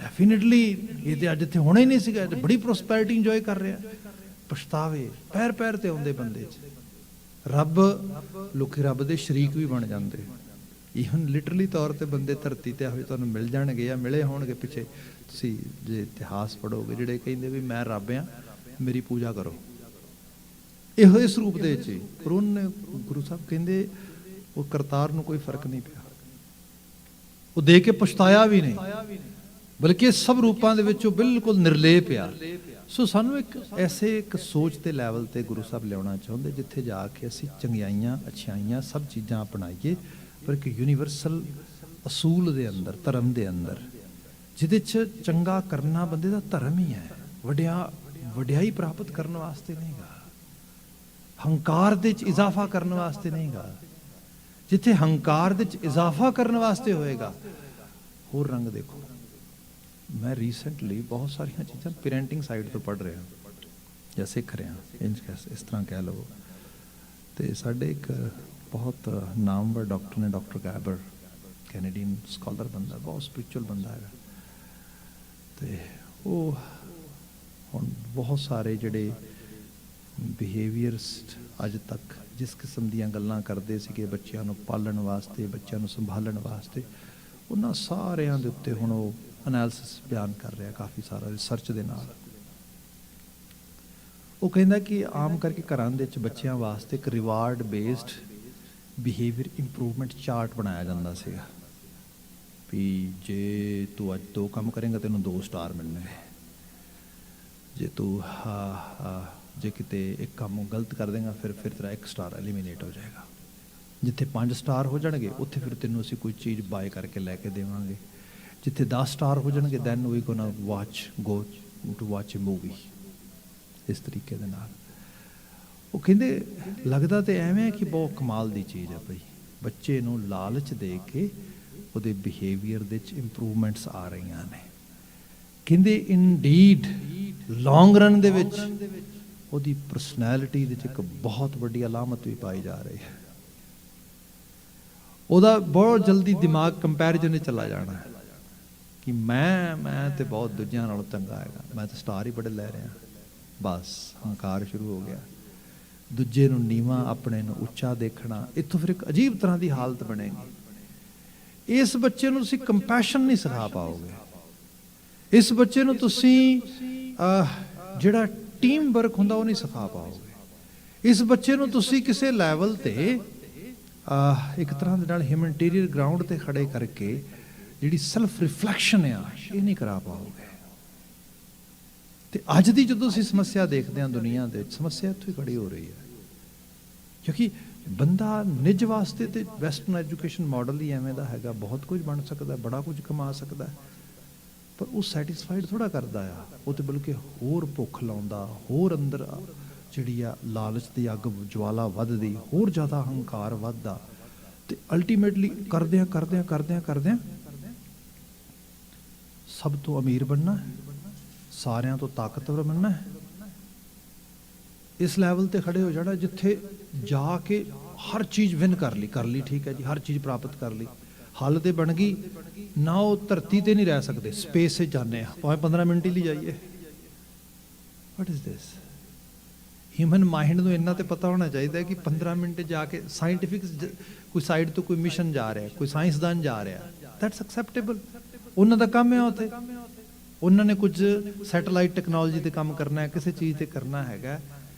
definitely ਇਹ ਤੇ ਅੱਜ ਇੱਥੇ ਹੋਣਾ ਹੀ ਨਹੀਂ ਸੀਗਾ। ਤੇ ਬੜੀ prosperity enjoy ਕਰ ਰਿਹਾ। ਪਛਤਾਵੇ ਪੈਰ ਪੈਰ ਤੇ ਆਉਂਦੇ ਬੰਦੇ 'ਚ। ਰੱਬ, ਲੋਕੀ ਰੱਬ ਦੇ ਸ਼ਰੀਕ ਵੀ ਬਣ ਜਾਂਦੇ। ਈਵਨ ਲਿਟਰਲੀ ਤੌਰ ਤੇ ਬੰਦੇ ਧਰਤੀ ਤੇ ਹੋਏ ਤੁਹਾਨੂੰ ਮਿਲ ਜਾਣਗੇ ਜਾਂ ਮਿਲੇ ਹੋਣਗੇ ਪਿੱਛੇ। ਤੁਸੀਂ ਜੇ ਇਤਿਹਾਸ ਪੜ੍ਹੋਗੇ, ਜਿਹੜੇ ਕਹਿੰਦੇ ਵੀ ਮੈਂ ਰੱਬ ਆ, ਮੇਰੀ ਪੂਜਾ ਕਰੋ, ਇਹੋ ਇਸ ਰੂਪ ਦੇ ਵਿੱਚ। ਪਰ ਉਹਨੇ ਗੁਰੂ ਸਾਹਿਬ ਕਹਿੰਦੇ ਉਹ ਕਰਤਾਰ ਨੂੰ ਕੋਈ ਫਰਕ ਨਹੀਂ ਪਿਆ, ਉਹ ਦੇ ਕੇ ਪਛਤਾਇਆ ਵੀ ਨਹੀਂ, ਬਲਕਿ ਸਭ ਰੂਪਾਂ ਦੇ ਵਿੱਚ ਉਹ ਬਿਲਕੁਲ ਨਿਰਲੇਪ ਆ। ਸੋ ਸਾਨੂੰ ਇੱਕ ਐਸੇ ਇੱਕ ਸੋਚ ਦੇ ਲੈਵਲ ਤੇ ਗੁਰੂ ਸਾਹਿਬ ਲਿਆਉਣਾ ਚਾਹੁੰਦੇ ਜਿੱਥੇ ਜਾ ਕੇ ਅਸੀਂ ਚੰਗਿਆਈਆਂ ਅੱਛਾਈਆਂ ਸਭ ਚੀਜ਼ਾਂ ਅਪਣਾਈਏ, ਪਰ ਇੱਕ ਯੂਨੀਵਰਸਲ ਅਸੂਲ ਦੇ ਅੰਦਰ, ਧਰਮ ਦੇ ਅੰਦਰ। ਜਿਹਦੇ 'ਚ ਚੰਗਾ ਕਰਨਾ ਬੰਦੇ ਦਾ ਧਰਮ ਹੀ ਹੈ, ਵਡਿਆਈ ਪ੍ਰਾਪਤ ਕਰਨ ਵਾਸਤੇ ਨਹੀਂਗਾ, ਹੰਕਾਰ ਦੇ 'ਚ ਇਜ਼ਾਫਾ ਕਰਨ ਵਾਸਤੇ ਨਹੀਂਗਾ। ਜਿੱਥੇ ਹੰਕਾਰ ਦੇ 'ਚ ਇਜ਼ਾਫਾ ਕਰਨ ਵਾਸਤੇ ਹੋਏਗਾ, ਹੋਰ ਰੰਗ ਦੇਖੋ। ਮੈਂ ਰੀਸੈਂਟਲੀ ਬਹੁਤ ਸਾਰੀਆਂ ਚੀਜ਼ਾਂ ਪੇਰੈਂਟਿੰਗ ਸਾਈਡ ਤੋਂ ਪੜ੍ਹ ਰਿਹਾ ਜਾਂ ਸਿੱਖ ਰਿਹਾ, ਇਸ ਤਰ੍ਹਾਂ ਕਹਿ ਲਓ। ਤੇ ਸਾਡੇ ਇੱਕ ਬਹੁਤ ਨਾਮਵਰ ਡਾਕਟਰ ਨੇ, ਡਾਕਟਰ ਗੈਬਰ, ਕੈਨੇਡੀਅਨ ਸਕਾਲਰ ਬੰਦਾ, ਬਹੁਤ ਸਪਿਰਿਚੁਅਲ ਬੰਦਾ ਹੈਗਾ। ਤੇ ਉਹ ਹੁਣ ਬਹੁਤ ਸਾਰੇ ਜਿਹੜੇ ਬਿਹੇਵੀਅਰਸਟ ਅੱਜ ਤੱਕ ਜਿਸ ਕਿਸਮ ਦੀਆਂ ਗੱਲਾਂ ਕਰਦੇ ਸੀਗੇ ਬੱਚਿਆਂ ਨੂੰ ਪਾਲਣ ਵਾਸਤੇ, ਬੱਚਿਆਂ ਨੂੰ ਸੰਭਾਲਣ ਵਾਸਤੇ, ਉਹਨਾਂ ਸਾਰਿਆਂ ਦੇ ਉੱਤੇ ਹੁਣ ਉਹ ਅਨਾਲਿਸਿਸ ਬਿਆਨ ਕਰ ਰਿਹਾ, ਕਾਫੀ ਸਾਰਾ ਰਿਸਰਚ ਦੇ ਨਾਲ। ਉਹ ਕਹਿੰਦਾ ਕਿ ਆਮ ਕਰਕੇ ਘਰਾਂ ਦੇ ਵਿੱਚ ਬੱਚਿਆਂ ਵਾਸਤੇ ਇੱਕ reward based behaviour improvement chart ਬਣਾਇਆ ਜਾਂਦਾ ਸੀਗਾ ਵੀ ਜੇ ਤੂੰ ਅੱਜ 2 ਕੰਮ ਕਰੇਂਗਾ ਤੈਨੂੰ 2 ਸਟਾਰ ਮਿਲਣਗੇ, ਜੇ ਤੂੰ ਜੇ ਕਿਤੇ ਇੱਕ ਕੰਮ ਗਲਤ ਕਰ ਦੇਂਗਾ ਫਿਰ ਤੇਰਾ 1 ਸਟਾਰ ਐਲੀਮੀਨੇਟ ਹੋ ਜਾਏਗਾ। ਜਿੱਥੇ 5 ਸਟਾਰ ਹੋ ਜਾਣਗੇ ਉੱਥੇ ਫਿਰ ਤੈਨੂੰ ਅਸੀਂ ਕੋਈ ਚੀਜ਼ ਬਾਏ ਕਰਕੇ ਲੈ ਕੇ ਦੇਵਾਂਗੇ। ਜਿੱਥੇ 10 ਸਟਾਰ ਹੋ ਜਾਣਗੇ then we gonna go to watch a movie. ਇਸ ਤਰੀਕੇ ਦੇ ਨਾਲ ਉਹ ਕਹਿੰਦੇ ਲੱਗਦਾ ਤੇ ਐਵੇਂ ਹੈ ਕਿ ਬਹੁਤ ਕਮਾਲ ਦੀ ਚੀਜ਼ ਹੈ ਭਈ, ਬੱਚੇ ਨੂੰ ਲਾਲਚ ਦੇ ਕੇ ਉਹਦੇ ਬਿਹੇਵੀਅਰ ਦੇ 'ਚ ਇੰਪਰੂਵਮੈਂਟਸ ਆ ਰਹੀਆਂ ਨੇ। ਕਹਿੰਦੇ ਇਨਡੀਡ ਲੌਂਗ ਰਨ ਦੇ ਵਿੱਚ ਉਹਦੀ ਪਰਸਨੈਲਿਟੀ ਦੇ 'ਚ ਇੱਕ ਬਹੁਤ ਵੱਡੀ ਅਲਾਮਤ ਵੀ ਪਾਈ ਜਾ ਰਹੀ ਹੈ। ਉਹਦਾ ਬਹੁਤ ਜਲਦੀ ਦਿਮਾਗ ਕੰਪੈਰੀਜ਼ਨ 'ਚ ਚਲਾ ਜਾਣਾ ਹੈ ਕਿ ਮੈਂ ਤੇ ਬਹੁਤ ਦੂਜਿਆਂ ਨਾਲੋਂ ਚੰਗਾ ਹੈਗਾ, ਮੈਂ ਤਾਂ ਸਟਾਰ ਹੀ ਬੜੇ ਲੈ ਰਿਹਾ। ਬਸ ਹੰਕਾਰ ਸ਼ੁਰੂ ਹੋ ਗਿਆ, ਦੂਜੇ ਨੂੰ ਨੀਵਾਂ, ਆਪਣੇ ਨੂੰ ਉੱਚਾ ਦੇਖਣਾ। ਇੱਥੋਂ ਫਿਰ ਇੱਕ ਅਜੀਬ ਤਰ੍ਹਾਂ ਦੀ ਹਾਲਤ ਬਣੇਗੀ। ਇਸ ਬੱਚੇ ਨੂੰ ਤੁਸੀਂ ਕੰਪੈਸ਼ਨ ਨਹੀਂ ਸਿਖਾ ਪਾਓਗੇ। ਇਸ ਬੱਚੇ ਨੂੰ ਤੁਸੀਂ ਜਿਹੜਾ ਟੀਮ ਵਰਕ ਹੁੰਦਾ ਉਹ ਨਹੀਂ ਸਿਖਾ ਪਾਓਗੇ। ਇਸ ਬੱਚੇ ਨੂੰ ਤੁਸੀਂ ਕਿਸੇ ਲੈਵਲ ਤੇ ਇੱਕ ਤਰ੍ਹਾਂ ਦੇ ਨਾਲ ਹਿਊਮੈਨਿਟੇਰੀਅਨ ਗਰਾਊਂਡ ਤੇ ਖੜੇ ਕਰਕੇ ਜਿਹੜੀ ਸੈਲਫ ਰਿਫਲੈਕਸ਼ਨ ਆ ਇਹ ਨਹੀਂ ਕਰਾ ਪਾਓਗੇ। ਤੇ ਅੱਜ ਦੀ ਜਦੋਂ ਅਸੀਂ ਸਮੱਸਿਆ ਦੇਖਦੇ ਹਾਂ ਦੁਨੀਆ ਦੇ ਵਿੱਚ, ਸਮੱਸਿਆ ਇੱਥੋਂ ਹੀ ਖੜੀ ਹੋ ਰਹੀ ਹੈ ਕਿਉਂਕਿ ਬੰਦਾ ਨਿੱਜ ਵਾਸਤੇ ਤੇ ਵੈਸਟਰਨ ਐਜੂਕੇਸ਼ਨ ਮਾਡਲ ਹੀ ਐਵੇਂ ਦਾ ਹੈਗਾ, ਬਹੁਤ ਕੁਝ ਬਣ ਸਕਦਾ, ਬੜਾ ਕੁਝ ਕਮਾ ਸਕਦਾ, ਪਰ ਉਹ ਸੈਟਿਸਫਾਈਡ ਥੋੜਾ ਕਰਦਾ ਆ। ਉਹ ਤੇ ਬਲਕਿ ਹੋਰ ਭੁੱਖ ਲਾਉਂਦਾ, ਹੋਰ ਅੰਦਰ ਜਿਹੜੀ ਆ ਲਾਲਚ ਦੀ ਅੱਗ ਜਵਾਲਾ ਵੱਧਦੀ, ਹੋਰ ਜ਼ਿਆਦਾ ਹੰਕਾਰ ਵੱਧਦਾ, ਤੇ ਅਲਟੀਮੇਟਲੀ ਕਰਦਿਆਂ ਸਭ ਤੋਂ ਅਮੀਰ ਬਣਨਾ, ਸਾਰਿਆਂ ਤੋਂ ਤਾਕਤਵਰ ਬਣਨਾ, ਇਸ ਲੈਵਲ ਤੇ ਖੜੇ ਹੋ ਜਾਣਾ ਜਿੱਥੇ ਜਾ ਕੇ ਹਰ ਚੀਜ਼ ਵਿਨ ਕਰ ਲਈ, ਠੀਕ ਹੈ ਜੀ, ਹਰ ਚੀਜ਼ ਪ੍ਰਾਪਤ ਕਰ ਲਈ, ਹੱਲ ਤੇ ਬਣ ਗਈ ਨਾ। ਉਹ ਧਰਤੀ ਤੇ ਨਹੀਂ ਰਹਿ ਸਕਦੇ, ਸਪੇਸ 'ਚ ਜਾਂਦੇ ਆ, ਭਾਵੇਂ 15 ਮਿੰਟ ਹੀ ਲਈ ਜਾਈਏ। What is this? Human mind ਨੂੰ ਇੰਨਾ ਤੇ ਪਤਾ ਹੋਣਾ ਚਾਹੀਦਾ ਕਿ 15 ਮਿੰਟ ਜਾ ਕੇ ਸਾਇੰਟੀਫਿਕ ਕੋਈ ਸਾਈਡ ਤੋਂ ਕੋਈ ਮਿਸ਼ਨ ਜਾ ਰਿਹਾ, ਕੋਈ ਸਾਇੰਸਦਾਨ ਜਾ ਰਿਹਾ, ਦੈਟਸ ਐਕਸੈਪਟੇਬਲ। ਉਹਨਾਂ ਦਾ ਕੰਮ ਹੈ ਉੱਥੇ, ਉਹਨਾਂ ਨੇ ਕੁਝ ਸੈਟੇਲਾਈਟ ਟੈਕਨੋਲੋਜੀ ਤੇ ਕੰਮ ਕਰਨਾ ਹੈ, ਕਿਸੇ ਚੀਜ਼ ਤੇ ਕਰਨਾ ਹੈਗਾ।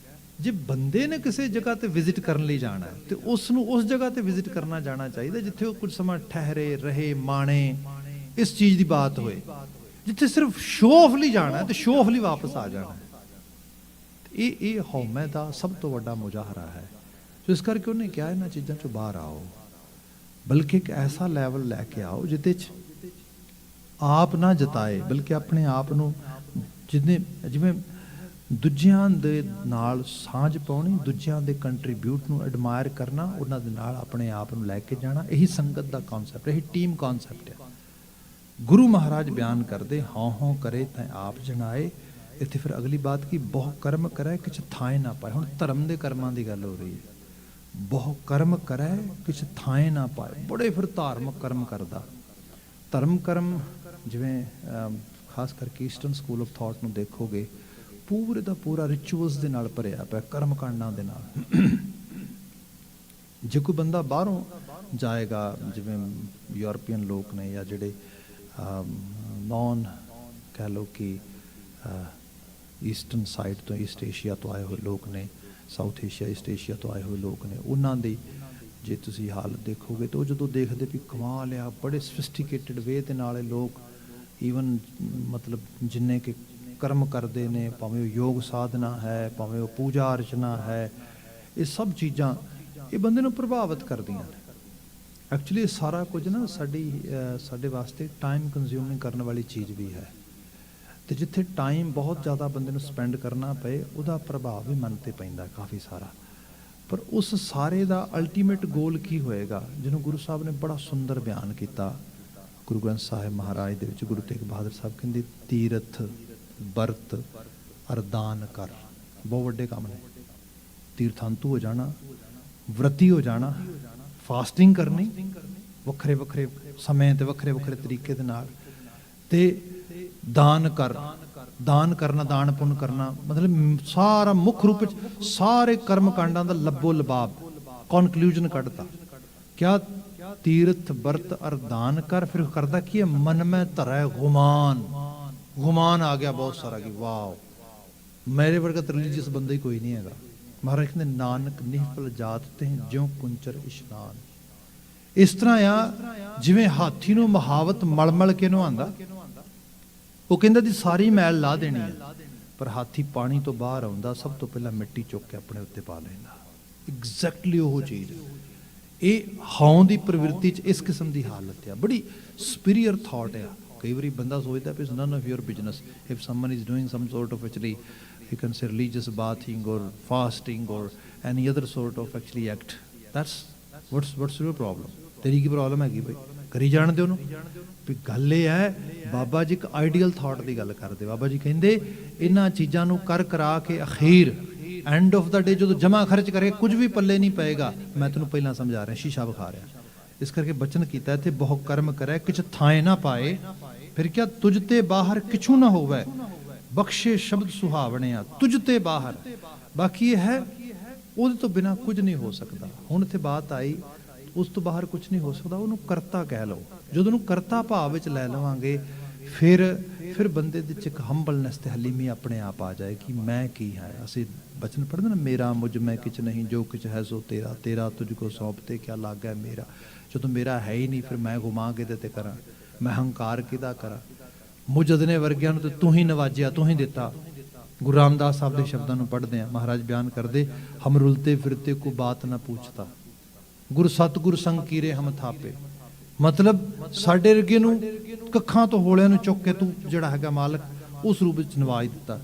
ਜੇ ਬੰਦੇ ਨੇ ਕਿਸੇ ਜਗ੍ਹਾ ਤੇ ਵਿਜ਼ਿਟ ਕਰਨ ਲਈ ਜਾਣਾ ਹੈ ਤੇ ਉਸ ਨੂੰ ਉਸ ਜਗ੍ਹਾ ਤੇ ਵਿਜ਼ਿਟ ਕਰਨਾ ਜਾਣਾ ਚਾਹੀਦਾ ਜਿੱਥੇ ਉਹ ਕੁਝ ਸਮਾਂ ਠਹਿਰੇ, ਰਹੇ, ਮਾਣੇ, ਇਸ ਚੀਜ਼ ਦੀ ਬਾਤ ਹੋਏ। ਜਿੱਥੇ ਸਿਰਫ ਸ਼ੋਅ ਆਫ ਲਈ ਜਾਣਾ ਤੇ ਸ਼ੋਅ ਆਫ ਲਈ ਵਾਪਸ ਆ ਜਾਣਾ, ਇਹ ਹਉਮੈ ਦਾ ਸਭ ਤੋਂ ਵੱਡਾ ਮੁਜ਼ਾਹਰਾ ਹੈ। ਸੋ ਇਸ ਕਰਕੇ ਉਹਨੇ ਕਿਹਾ ਇਹਨਾਂ ਚੀਜ਼ਾਂ ਚੋਂ ਬਾਹਰ ਆਓ, ਬਲਕਿ ਇੱਕ ਐਸਾ ਲੈਵਲ ਲੈ ਕੇ ਆਓ ਜਿਹਦੇ 'ਚ ਆਪ ਨਾ ਜਤਾਏ ਬਲਕਿ ਆਪਣੇ ਆਪ ਨੂੰ ਜਿਵੇਂ ਦੂਜਿਆਂ ਦੇ ਨਾਲ ਸਾਂਝ ਪਾਉਣੀ, ਦੂਜਿਆਂ ਦੇ ਕੰਟਰੀਬਿਊਟ ਨੂੰ ਐਡਮਾਇਰ ਕਰਨਾ, ਉਹਨਾਂ ਦੇ ਨਾਲ ਆਪਣੇ ਆਪ ਨੂੰ ਲੈ ਕੇ ਜਾਣਾ। ਇਹੀ ਸੰਗਤ ਦਾ ਕਨਸੈਪਟ, ਇਹੀ ਟੀਮ ਕਨਸੈਪਟ ਹੈ। ਗੁਰੂ ਮਹਾਰਾਜ ਬਿਆਨ ਕਰਦੇ, ਹਉ ਕਰੇ ਤਾਂ ਆਪ ਜਣਾਏ। ਇੱਥੇ ਫਿਰ ਅਗਲੀ ਬਾਤ ਕੀ, ਬਹੁ ਕਰਮ ਕਰੈ ਕਿਛ ਥਾਏ ਨਾ ਪਾਏ। ਹੁਣ ਧਰਮ ਦੇ ਕਰਮਾਂ ਦੀ ਗੱਲ ਹੋ ਰਹੀ ਹੈ। ਬਹੁ ਕਰਮ ਕਰੈ ਕਿਛ ਥਾਏ ਨਾ ਪਾਏ, ਬੜੇ ਫਿਰ ਧਾਰਮਿਕ ਕਰਮ ਕਰਦਾ। ਧਰਮ ਕਰਮ ਜਿਵੇਂ ਖਾਸ ਕਰਕੇ ਈਸਟਰਨ ਸਕੂਲ ਆਫ ਥਾਟ ਨੂੰ ਦੇਖੋਗੇ, ਪੂਰੇ ਦਾ ਪੂਰਾ ਰਿਚੁਅਲਸ ਦੇ ਨਾਲ ਭਰਿਆ ਪਿਆ, ਕਰਮ ਕਾਂਡਾਂ ਦੇ ਨਾਲ। ਜੇ ਕੋਈ ਬੰਦਾ ਬਾਹਰੋਂ ਜਾਏਗਾ, ਜਿਵੇਂ ਯੂਰਪੀਅਨ ਲੋਕ ਨੇ ਜਾਂ ਜਿਹੜੇ ਨੌਨ ਕਹਿ ਲਓ ਕਿ ਈਸਟਰਨ ਸਾਈਡ ਤੋਂ, ਈਸਟ ਏਸ਼ੀਆ ਤੋਂ ਆਏ ਹੋਏ ਲੋਕ ਨੇ, ਸਾਊਥ ਏਸ਼ੀਆ, ਈਸਟ ਏਸ਼ੀਆ ਤੋਂ ਆਏ ਹੋਏ ਲੋਕ ਨੇ, ਉਹਨਾਂ ਦੀ ਜੇ ਤੁਸੀਂ ਹਾਲਤ ਦੇਖੋਗੇ ਤਾਂ ਉਹ ਜਦੋਂ ਦੇਖਦੇ ਵੀ ਕਮਾਲ ਆ, ਬੜੇ ਸਫਿਸਟੀਕੇਟਡ ਵੇ ਦੇ ਨਾਲ ਲੋਕ ਈਵਨ ਮਤਲਬ ਜਿੰਨੇ ਕਿ ਕਰਮ ਕਰਦੇ ਨੇ, ਭਾਵੇਂ ਉਹ ਯੋਗ ਸਾਧਨਾ ਹੈ, ਭਾਵੇਂ ਉਹ ਪੂਜਾ ਅਰਚਨਾ ਹੈ, ਇਹ ਸਭ ਚੀਜ਼ਾਂ ਇਹ ਬੰਦੇ ਨੂੰ ਪ੍ਰਭਾਵਿਤ ਕਰਦੀਆਂ ਨੇ। ਐਕਚੁਅਲੀ ਸਾਰਾ ਕੁਝ ਨਾ ਸਾਡੇ ਵਾਸਤੇ ਟਾਈਮ ਕੰਜ਼ਿਊਮਿੰਗ ਕਰਨ ਵਾਲੀ ਚੀਜ਼ ਵੀ ਹੈ, ਤੇ ਜਿੱਥੇ ਟਾਈਮ ਬਹੁਤ ਜ਼ਿਆਦਾ ਬੰਦੇ ਨੂੰ ਸਪੈਂਡ ਕਰਨਾ ਪਏ ਉਹਦਾ ਪ੍ਰਭਾਵ ਵੀ ਮਨ ਤੇ ਪੈਂਦਾ ਕਾਫੀ ਸਾਰਾ। ਪਰ ਉਸ ਸਾਰੇ ਦਾ ਅਲਟੀਮੇਟ ਗੋਲ ਕੀ ਹੋਏਗਾ, ਜਿਹਨੂੰ ਗੁਰੂ ਸਾਹਿਬ ਨੇ ਬੜਾ ਸੁੰਦਰ ਬਿਆਨ ਕੀਤਾ ਗੁਰੂ ਗ੍ਰੰਥ ਸਾਹਿਬ ਮਹਾਰਾਜ ਦੇ ਵਿੱਚ। ਗੁਰੂ ਤੇਗ ਬਹਾਦਰ ਸਾਹਿਬ ਕਹਿੰਦੇ ਤੀਰਥ ਵਰਤ ਅਰਦਾਨ ਕਰ, ਬਹੁਤ ਵੱਡੇ ਕੰਮ ਨੇ। ਤੀਰਥਾਂਤੂ ਹੋ ਜਾਣਾ, ਵਰਤੀ ਹੋ ਜਾਣਾ, ਫਾਸਟਿੰਗ ਕਰਨੀ ਵੱਖਰੇ ਵੱਖਰੇ ਸਮੇਂ ਤੇ ਵੱਖਰੇ ਵੱਖਰੇ ਤਰੀਕੇ ਦੇ ਨਾਲ, ਤੇ ਦਾਨ ਕਰ, ਦਾਨ ਕਰਨਾ, ਦਾਨ ਪੁੰਨ ਕਰਨਾ, ਮਤਲਬ ਸਾਰਾ ਮੁੱਖ ਰੂਪ ਵਿੱਚ ਸਾਰੇ ਕਰਮ ਕਾਂਡਾਂ ਦਾ ਲੱਭੋ ਲਬਾਬ ਕਨਕਲੂਜਨ ਕੱਢਤਾ। ਕਿਆ ਤੀਰਥ ਵਰਤ ਅਰਦਾਨ ਕਰ, ਫਿਰ ਕਰਦਾ ਕੀ ਹੈ, ਮਨ ਮੈਂ ਧਰੈ ਗੁਮਾਨ, ਗੁਮਾਨ ਆ ਗਿਆ ਬਹੁਤ ਸਾਰਾ ਕਿ ਵਾਓ ਮੇਰੇ ਵਰਗਾ ਤਾਂ ਰਿਲੀਜੀਅਸ ਬੰਦਾ ਹੀ ਕੋਈ ਨਹੀਂ ਹੈਗਾ। ਮਹਾਰਾਜ ਕਹਿੰਦੇ ਨਾਨਕ ਨਿਹਫਲ ਜਾਤ ਤੇ ਜਿਉ ਕੁੰਚਰ ਇਸ਼ਨਾਨ। ਇਸ ਤਰ੍ਹਾਂ ਆ ਜਿਵੇਂ ਹਾਥੀ ਨੂੰ ਮਹਾਵਤ ਮਲ ਮਲ ਕੇ ਨਹਾਉਂਦਾ, ਉਹ ਕਹਿੰਦਾ ਦੀ ਸਾਰੀ ਮੈਲ ਲਾ ਦੇਣੀ ਹੈ, ਪਰ ਹਾਥੀ ਪਾਣੀ ਤੋਂ ਬਾਹਰ ਆਉਂਦਾ ਸਭ ਤੋਂ ਪਹਿਲਾਂ ਮਿੱਟੀ ਚੁੱਕ ਕੇ ਆਪਣੇ ਉੱਤੇ ਪਾ ਲੈਂਦਾ। ਐਗਜ਼ੈਕਟਲੀ ਉਹ ਚੀਜ਼ ਇਹ ਹਉਂ ਦੀ ਪ੍ਰਵਿਰਤੀ 'ਚ ਇਸ ਕਿਸਮ ਦੀ ਹਾਲਤ ਆ, ਬੜੀ ਸੁਪੀਰੀਅਰ ਥਾਟ ਆ। ਕਈ ਵਾਰੀ ਬੰਦਾ ਸੋਚਦਾ ਵੀ none of your business, if someone is doing some sort of actually you can say religious bathing or fasting or any other sort of actually act, what's your problem? ਤੇਰੀ ਕੀ problem ਹੈਗੀ ਬਈ, ਕਰੀ ਜਾਣ ਦੇ ਉਹਨੂੰ। ਵੀ ਗੱਲ ਇਹ ਹੈ ਬਾਬਾ ਜੀ ਇੱਕ ਆਈਡੀਅਲ ਥਾਟ ਦੀ ਗੱਲ ਕਰਦੇ। ਬਾਬਾ ਜੀ ਕਹਿੰਦੇ ਇਹਨਾਂ ਚੀਜ਼ਾਂ ਨੂੰ ਕਰ ਕਰਾ ਕੇ ਅਖੀਰ ਐਂਡ ਆਫ ਦਾ ਡੇ ਜਦੋਂ ਜਮਾ ਖਰਚ ਕਰੇ ਕੁਝ ਵੀ ਪੱਲੇ ਨਹੀਂ ਪਏਗਾ। ਮੈਂ ਤੈਨੂੰ ਪਹਿਲਾਂ ਸਮਝਾ ਰਿਹਾ, ਸ਼ੀਸ਼ਾ ਵਿਖਾ ਰਿਹਾ। ਇਸ ਕਰਕੇ ਬਚਨ ਕੀਤਾ ਇੱਥੇ, ਬਹੁ ਕਰਮ ਕਰੇ ਕਿਛ ਥਾਏ ਨਾ ਪਾਏ, ਫਿਰ ਕਿਆ ਤੁਝ ਤੇ ਬਾਹਰ ਕਿਛੂ ਨਾ ਹੋਵੇ, ਬਖਸ਼ੇ ਸ਼ਬਦ ਸੁਹਾਵਣਿਆ ਤੁਝ ਤੇ ਬਾਹਰ। ਬਾਕੀ ਇਹ ਹੈ ਉਹਦੇ ਤੋਂ ਬਿਨਾ ਕੁਝ ਨਹੀਂ ਹੋ ਸਕਦਾ। ਹੁਣ ਇੱਥੇ ਬਾਤ ਆਈ ਉਸ ਤੋਂ ਬਾਹਰ ਕੁਝ ਨਹੀਂ ਹੋ ਸਕਦਾ, ਉਹਨੂੰ ਕਰਤਾ ਕਹਿ ਲਓ। ਜਦੋਂ ਉਹਨੂੰ ਕਰਤਾ ਭਾਵ ਵਿੱਚ ਲੈ ਲਵਾਂਗੇ ਫਿਰ ਬੰਦੇ ਦੇ ਵਿੱਚ ਇੱਕ ਹੰਬਲਨੈਸ ਤੇ ਹਲੀਮੀ ਆਪਣੇ ਆਪ ਆ ਜਾਏ ਕਿ ਮੈਂ ਕੀ ਹੈ। ਅਸੀਂ ਬਚਨ ਪੜ੍ਹਦੇ ਨਾ, ਮੇਰਾ ਮੁਝ ਮੈਂ ਕਿਛ ਨਹੀਂ, ਜੋ ਕਿਛ ਹੈ ਸੋ ਤੇਰਾ, ਤੇਰਾ ਤੁਝ ਕੋ ਸੌਂਪਤੇ ਕਿਆ ਲਾਗਾ ਮੇਰਾ। ਜਦੋਂ ਮੇਰਾ ਹੈ ਹੀ ਨਹੀਂ ਫਿਰ ਮੈਂ ਗੁਮਾ ਕਿਹਦੇ ਤੇ ਕਰਾਂ, ਮੈਂ ਹੰਕਾਰ ਕਿਹਦਾ ਕਰਾਂ। ਮੁਝ ਅਦਨੇ ਵਰਗਿਆਂ ਨੂੰ ਤੇ ਤੂੰ ਹੀ ਨਵਾਜਿਆ, ਤੂੰ ਹੀ ਦਿੱਤਾ। ਗੁਰੂ ਰਾਮਦਾਸ ਸਾਹਿਬ ਦੇ ਸ਼ਬਦਾਂ ਨੂੰ ਪੜ੍ਹਦੇ ਆ, ਮਹਾਰਾਜ ਬਿਆਨ ਕਰਦੇ, ਹਮ ਰੁਲਤੇ ਫਿਰਤੇ ਕੋ ਬਾਤ ਨਾ ਪੁੱਛਤਾ, ਗੁਰ ਸਤਿਗੁਰ ਸੰਗ ਕੀਰੇ ਹਮ ਥਾਪੇ। ਮਤਲਬ ਸਾਡੇ ਵਰਗੇ ਨੂੰ ਕੱਖਾਂ ਤੋਂ ਹੋਲਿਆਂ ਨੂੰ ਚੁੱਕ ਕੇ ਤੂੰ ਜਿਹੜਾ ਹੈਗਾ ਮਾਲਕ ਉਸ ਰੂਪ ਵਿੱਚ ਨਵਾਜ ਦਿੱਤਾ।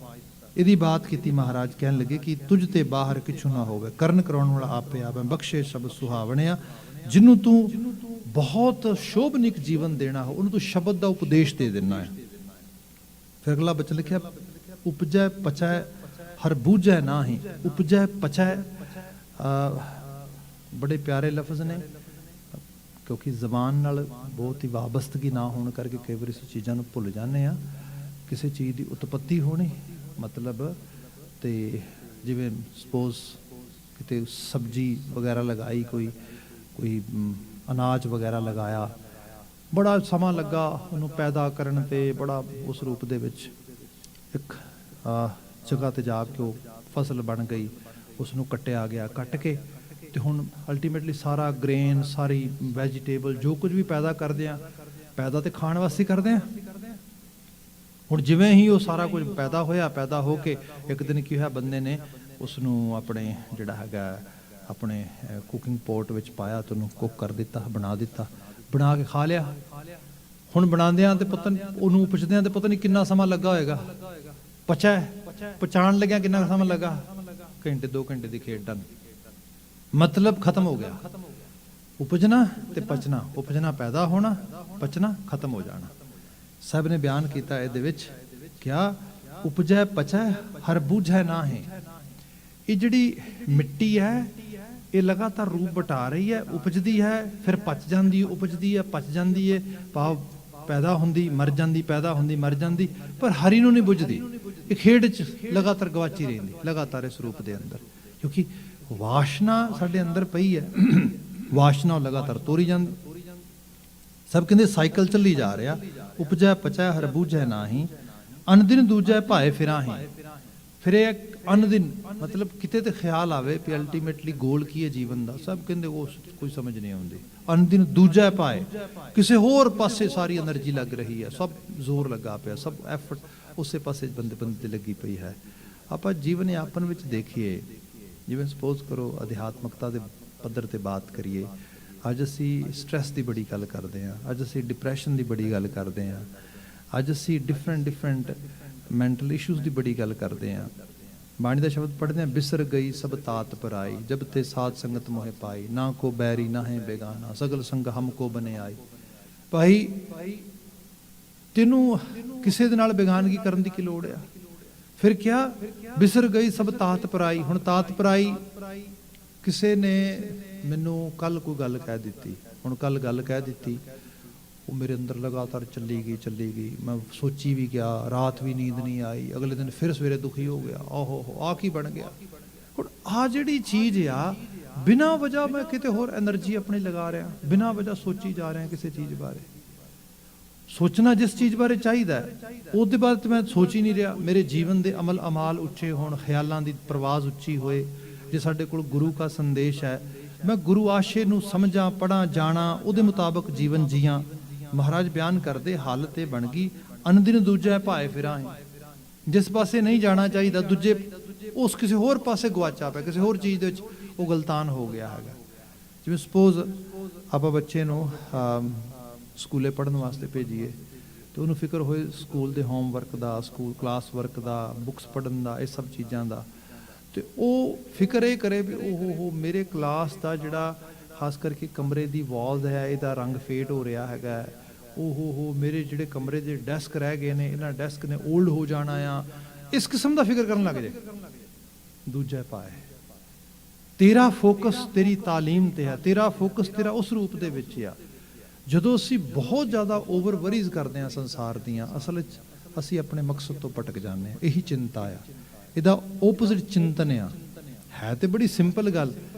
ਇਹਦੀ ਬਾਤ ਕੀਤੀ ਮਹਾਰਾਜ, ਕਹਿਣ ਲੱਗੇ ਕਿ ਤੁਝ ਤੇ ਬਾਹਰ ਕਿਛੂ ਨਾ ਹੋਵੇ, ਕਰਨ ਕਰਾਉਣ ਵਾਲਾ ਆਪੇ ਆਪ ਹੈ, ਬਖਸ਼ੇ ਸ਼ਬਦ ਸੁਹਾਵਣਿਆ। ਜਿਹਨੂੰ ਤੂੰ ਬਹੁਤ ਸ਼ੋਭਨਿਕ ਜੀਵਨ ਦੇਣਾ ਹੋ ਉਹਨੂੰ ਤੂੰ ਸ਼ਬਦ ਦਾ ਉਪਦੇਸ਼ ਦੇ ਦੇਣਾ ਹੈ। ਫਿਰ ਅਗਲਾ ਬਚਨ ਲਿਖਿਆ, ਉਪਜੈ ਪਚੈ ਹਰ ਬੂਝੈ ਨਾਹੀਂ, ਉਪਜੈ ਪਚੈ। ਬੜੇ ਪਿਆਰੇ ਲਫ਼ਜ਼ ਨੇ, ਕਿਉਂਕਿ ਜ਼ਬਾਨ ਨਾਲ ਬਹੁਤ ਹੀ ਵਾਬਸਤਗੀ ਨਾ ਹੋਣ ਕਰਕੇ ਕਈ ਵਾਰੀ ਅਸੀਂ ਚੀਜ਼ਾਂ ਨੂੰ ਭੁੱਲ ਜਾਂਦੇ ਹਾਂ। ਕਿਸੇ ਚੀਜ਼ ਦੀ ਉਤਪੱਤੀ ਹੋਣੀ ਮਤਲਬ, ਤੇ ਜਿਵੇਂ ਸਪੋਜ਼ ਕਿਤੇ ਸਬਜ਼ੀ ਵਗੈਰਾ ਲਗਾਈ, ਕੋਈ ਅਨਾਜ ਵਗੈਰਾ ਲਗਾਇਆ, ਬੜਾ ਸਮਾਂ ਲੱਗਾ ਉਹਨੂੰ ਪੈਦਾ ਕਰਨ ਤੇ, ਬੜਾ ਉਸ ਰੂਪ ਦੇ ਵਿੱਚ ਇੱਕ ਜਗ੍ਹਾ ਤੇ ਜਾ ਕੇ ਉਹ ਫਸਲ ਬਣ ਗਈ, ਉਸ ਨੂੰ ਕੱਟਿਆ ਗਿਆ, ਕੱਟ ਕੇ ਤੇ ਹੁਣ ਅਲਟੀਮੇਟਲੀ ਸਾਰਾ ਗ੍ਰੇਨ, ਸਾਰੀ ਵੈਜੀਟੇਬਲ ਜੋ ਕੁਝ ਵੀ ਪੈਦਾ ਕਰਦੇ ਆ, ਪੈਦਾ ਤੇ ਖਾਣ ਵਾਸਤੇ ਕਰਦੇ ਆ। ਹੁਣ ਜਿਵੇਂ ਹੀ ਉਹ ਸਾਰਾ ਕੁਝ ਪੈਦਾ ਹੋਇਆ, ਪੈਦਾ ਹੋ ਕੇ ਇੱਕ ਦਿਨ ਕੀ ਹੋਇਆ, ਬੰਦੇ ਨੇ ਉਸ ਨੂੰ ਆਪਣੇ ਜਿਹੜਾ ਹੈਗਾ ਆਪਣੇ ਕੁਕਿੰਗ ਪੋਟ ਵਿੱਚ ਪਾਇਆ ਤੇ ਉਹਨੂੰ ਕੁੱਕ ਕਰ ਦਿੱਤਾ, ਬਣਾ ਦਿੱਤਾ, ਬਣਾ ਕੇ ਖਾ ਲਿਆ। ਹੁਣ ਬਣਾਉਂਦਿਆਂ ਤੇ ਪਤਾ ਉਹਨੂੰ ਉਪਜਦਿਆਂ ਤੇ ਪਤਾ ਨਹੀਂ ਕਿੰਨਾ ਸਮਾਂ ਲੱਗਾ ਹੋਏਗਾ। ਪਚਾਣ ਲੱਗਿਆ ਕਿੰਨਾ ਸਮਾਂ ਲੱਗਾ, ਘੰਟੇ 2 ਘੰਟੇ ਦੀ ਖੇਡ ਡਨ, ਮਤਲਬ ਖਤਮ ਹੋ ਗਿਆ। ਉਪਜਣਾ ਤੇ ਪਚਣਾ, ਉਪਜਣਾ ਪੈਦਾ ਹੋਣਾ, ਪਚਣਾ ਖਤਮ ਹੋ ਜਾਣਾ। ਸਭ ਨੇ ਬਿਆਨ ਕੀਤਾ ਇਹਦੇ ਵਿੱਚ, ਕਿਆ ਉਪਜੈ ਪਚੈ ਹਰ ਬੂਝੈ ਨਾਹੀਂ। ਇਹ ਜਿਹੜੀ ਮਿੱਟੀ ਹੈ ਇਹ ਲਗਾਤਾਰ ਰੂਪ ਬਟਾ ਰਹੀ ਹੈ, ਉਪਜਦੀ ਹੈ, ਫਿਰ ਪਚ ਜਾਂਦੀ, ਉਪਜਦੀ ਹੈ, ਪਚ ਜਾਂਦੀ ਹੈ, ਭਾਵ ਪੈਦਾ ਹੁੰਦੀ, ਮਰ ਜਾਂਦੀ, ਪੈਦਾ ਹੁੰਦੀ, ਮਰ ਜਾਂਦੀ, ਪਰ ਹਰੀ ਨੂੰ ਨਹੀਂ ਬੁੱਝਦੀ। ਇਹ ਖੇਡ 'ਚ ਲਗਾਤਾਰ ਗਵਾਚੀ ਰਹਿੰਦੀ, ਲਗਾਤਾਰ ਇਸ ਰੂਪ ਦੇ ਅੰਦਰ, ਕਿਉਂਕਿ ਵਾਸ਼ਨਾ ਸਾਡੇ ਅੰਦਰ ਪਈ ਹੈ। ਵਾਸ਼ਨਾ ਲਗਾਤਾਰ ਤੋਰੀ ਜਾਂਦੀ। ਸਭ ਕਹਿੰਦੇ ਸਾਈਕਲ ਚੱਲੀ ਜਾ ਰਿਹਾ, ਉਪਜੈ ਪਚੈ ਹਰ ਬੂਝੈ ਨਾਹੀਂ, ਅਨਦਿਨ ਦੂਜੈ ਭਾਏ ਫਿਰਾਹੀਂ। ਫਿਰ ਇਹ ਅਨਦਿਨ ਮਤਲਬ ਕਿਤੇ ਤੇ ਖਿਆਲ ਆਵੇ ਵੀ ਅਲਟੀਮੇਟਲੀ ਗੋਲ ਕੀ ਹੈ ਜੀਵਨ ਦਾ। ਸਭ ਕਹਿੰਦੇ ਉਸ ਕੋਈ ਸਮਝ ਨਹੀਂ ਆਉਂਦੀ। ਅਨਦਿਨ ਦੂਜੈ ਭਾਏ, ਕਿਸੇ ਹੋਰ ਪਾਸੇ ਸਾਰੀ એનર્ਜੀ ਲੱਗ ਰਹੀ ਹੈ, ਸਭ ਜ਼ੋਰ ਲੱਗਾ ਪਿਆ, ਸਭ ਐਫਰਟ ਉਸੇ ਪਾਸੇ ਬੰਦੇ ਤੇ ਲੱਗੀ ਪਈ ਹੈ। ਆਪਾਂ ਜੀਵਨ ਯਾਪਨ ਵਿੱਚ ਦੇਖੀਏ, ਜਿਵੇਂ ਸਪੋਜ਼ ਕਰੋ ਅਧਿਆਤਮਕਤਾ ਦੇ ਪੱਧਰ ਤੇ ਬਾਤ ਕਰੀਏ ਅੱਜ ਅਸੀਂ ਸਟ੍ਰੈਸ ਦੀ ਬੜੀ ਗੱਲ ਕਰਦੇ ਹਾਂ, ਅੱਜ ਅਸੀਂ ਡਿਪਰੈਸ਼ਨ ਦੀ ਬੜੀ ਗੱਲ ਕਰਦੇ ਹਾਂ, ਅੱਜ ਅਸੀਂ ਡਿਫਰੈਂਟ ਮੈਂਟਲ ਇਸ਼ੂਜ਼ ਦੀ ਬੜੀ ਗੱਲ ਕਰਦੇ ਹਾਂ। ਬਾਣੀ ਦਾ ਸ਼ਬਦ ਪੜ੍ਹਦੇ ਹਾਂ, ਬਿਸਰ ਗਈ ਸਭ ਤਾਤ ਪਰਾਈ, ਜਬ ਤੇ ਸਾਧ ਸੰਗਤ ਮੋਹਿ ਪਾਈ, ਨਾ ਕੋ ਬੈਰੀ ਨਾ ਹੈ ਬੇਗਾਨਾ, ਸਗਲ ਸੰਗ ਹਮ ਕੋ ਬਨੇ ਆਈ। ਭਾਈ ਤੈਨੂੰ ਕਿਸੇ ਦੇ ਨਾਲ ਬੇਗਾਨਗੀ ਕਰਨ ਦੀ ਕੀ ਲੋੜ ਆ? ਫਿਰ ਕਿਹਾ ਬਿਸਰ ਗਈ ਸਭ ਤਾਤ ਪਰਾਈ। ਹੁਣ ਤਾਤ ਪਰਾਈ, ਕਿਸੇ ਨੇ ਮੈਨੂੰ ਕੱਲ ਕੋਈ ਗੱਲ ਕਹਿ ਦਿੱਤੀ, ਹੁਣ ਕੱਲ ਗੱਲ ਕਹਿ ਦਿੱਤੀ, ਉਹ ਮੇਰੇ ਅੰਦਰ ਲਗਾਤਾਰ ਚੱਲੀ ਗਈ, ਮੈਂ ਸੋਚੀ ਵੀ ਗਿਆ, ਰਾਤ ਵੀ ਨੀਂਦ ਨਹੀਂ ਆਈ, ਅਗਲੇ ਦਿਨ ਫਿਰ ਸਵੇਰੇ ਦੁਖੀ ਹੋ ਗਿਆ, ਆਹੋ ਆਹ ਕੀ ਬਣ ਗਿਆ। ਹੁਣ ਆਹ ਜਿਹੜੀ ਚੀਜ਼ ਆ, ਬਿਨਾਂ ਵਜ੍ਹਾ ਮੈਂ ਕਿਤੇ ਹੋਰ ਐਨਰਜੀ ਆਪਣੀ ਲਗਾ ਰਿਹਾ, ਬਿਨਾਂ ਵਜ੍ਹਾ ਸੋਚੀ ਜਾ ਰਿਹਾ ਕਿਸੇ ਚੀਜ਼ ਬਾਰੇ। ਸੋਚਣਾ ਜਿਸ ਚੀਜ਼ ਬਾਰੇ ਚਾਹੀਦਾ ਉਹਦੇ ਬਾਰੇ ਮੈਂ ਸੋਚ ਹੀ ਨਹੀਂ ਰਿਹਾ। ਮੇਰੇ ਜੀਵਨ ਦੇ ਅਮਲ ਅਮਾਲ ਉੱਚੇ ਹੋਣ, ਖਿਆਲਾਂ ਦੀ ਪ੍ਰਵਾਜ਼ ਉੱਚੀ ਹੋਏ। ਜੇ ਸਾਡੇ ਕੋਲ ਗੁਰੂ ਦਾ ਸੰਦੇਸ਼ ਹੈ, ਮੈਂ ਗੁਰੂ ਆਸ਼ੇ ਨੂੰ ਸਮਝਾਂ, ਪੜ੍ਹਾਂ, ਜਾਣਾ, ਉਹਦੇ ਮੁਤਾਬਕ ਜੀਵਨ ਜੀਆਂ। ਮਹਾਰਾਜ ਬਿਆਨ ਕਰਦੇ, ਹਾਲਤ ਇਹ ਬਣ ਗਈ, ਅਨਦਿਨ ਦੂਜਾ ਭਾਏ ਫਿਰਾਂ। ਜਿਸ ਪਾਸੇ ਨਹੀਂ ਜਾਣਾ ਚਾਹੀਦਾ, ਦੂਜੇ ਉਸ ਕਿਸੇ ਹੋਰ ਪਾਸੇ ਗਵਾਚਾ ਪਿਆ, ਕਿਸੇ ਹੋਰ ਚੀਜ਼ ਦੇ ਵਿੱਚ ਉਹ ਗਲਤਾਨ ਹੋ ਗਿਆ ਹੈਗਾ। ਜਿਵੇਂ ਸਪੋਜ਼ ਆਪਾਂ ਬੱਚੇ ਨੂੰ ਸਕੂਲੇ ਪੜ੍ਹਨ ਵਾਸਤੇ ਭੇਜੀਏ, ਤੇ ਉਹਨੂੰ ਫਿਕਰ ਹੋਏ ਸਕੂਲ ਦੇ ਹੋਮਵਰਕ ਦਾ, ਸਕੂਲ ਕਲਾਸ ਵਰਕ ਦਾ, ਬੁੱਕਸ ਪੜ੍ਹਨ ਦਾ, ਇਹ ਸਭ ਚੀਜ਼ਾਂ ਦਾ, ਤੇ ਉਹ ਫਿਕਰ ਇਹ ਕਰੇ ਵੀ ਉਹ ਮੇਰੇ ਕਲਾਸ ਦਾ ਜਿਹੜਾ ਖਾਸ ਕਰਕੇ ਕਮਰੇ ਦੀ ਵਾਲਸ ਹੈ, ਇਹਦਾ ਰੰਗ ਫੇਡ ਹੋ ਰਿਹਾ ਹੈਗਾ, ਉਹ ਮੇਰੇ ਜਿਹੜੇ ਕਮਰੇ ਦੇ ਡੈਸਕ ਰਹਿ ਗਏ ਨੇ, ਇਹਨਾਂ ਡੈਸਕ ਨੇ ਓਲਡ ਹੋ ਜਾਣਾ ਆ, ਇਸ ਕਿਸਮ ਦਾ ਫਿਕਰ ਕਰਨ ਲੱਗ ਜਾਏ। ਦੂਜਾ ਪਾਏ, ਤੇਰਾ ਫੋਕਸ ਤੇਰੀ ਤਾਲੀਮ ਤੇ ਹੈ, ਤੇਰਾ ਫੋਕਸ ਤੇਰਾ ਉਸ ਰੂਪ ਦੇ ਵਿੱਚ ਆ। ਜਦੋਂ ਅਸੀਂ ਬਹੁਤ ਜ਼ਿਆਦਾ ਓਵਰ ਵਰੀਜ਼ ਕਰਦੇ ਹਾਂ ਸੰਸਾਰ ਦੀਆਂ, ਅਸਲ 'ਚ ਅਸੀਂ ਆਪਣੇ ਮਕਸਦ ਤੋਂ ਭਟਕ ਜਾਂਦੇ ਹਾਂ। ਇਹੀ ਚਿੰਤਾ ਆ, ਇਹਦਾ ਓਪੋਜ਼ਿਟ ਚਿੰਤਨ ਆ। ਹੈ ਤੇ ਬੜੀ ਸਿੰਪਲ ਗੱਲ,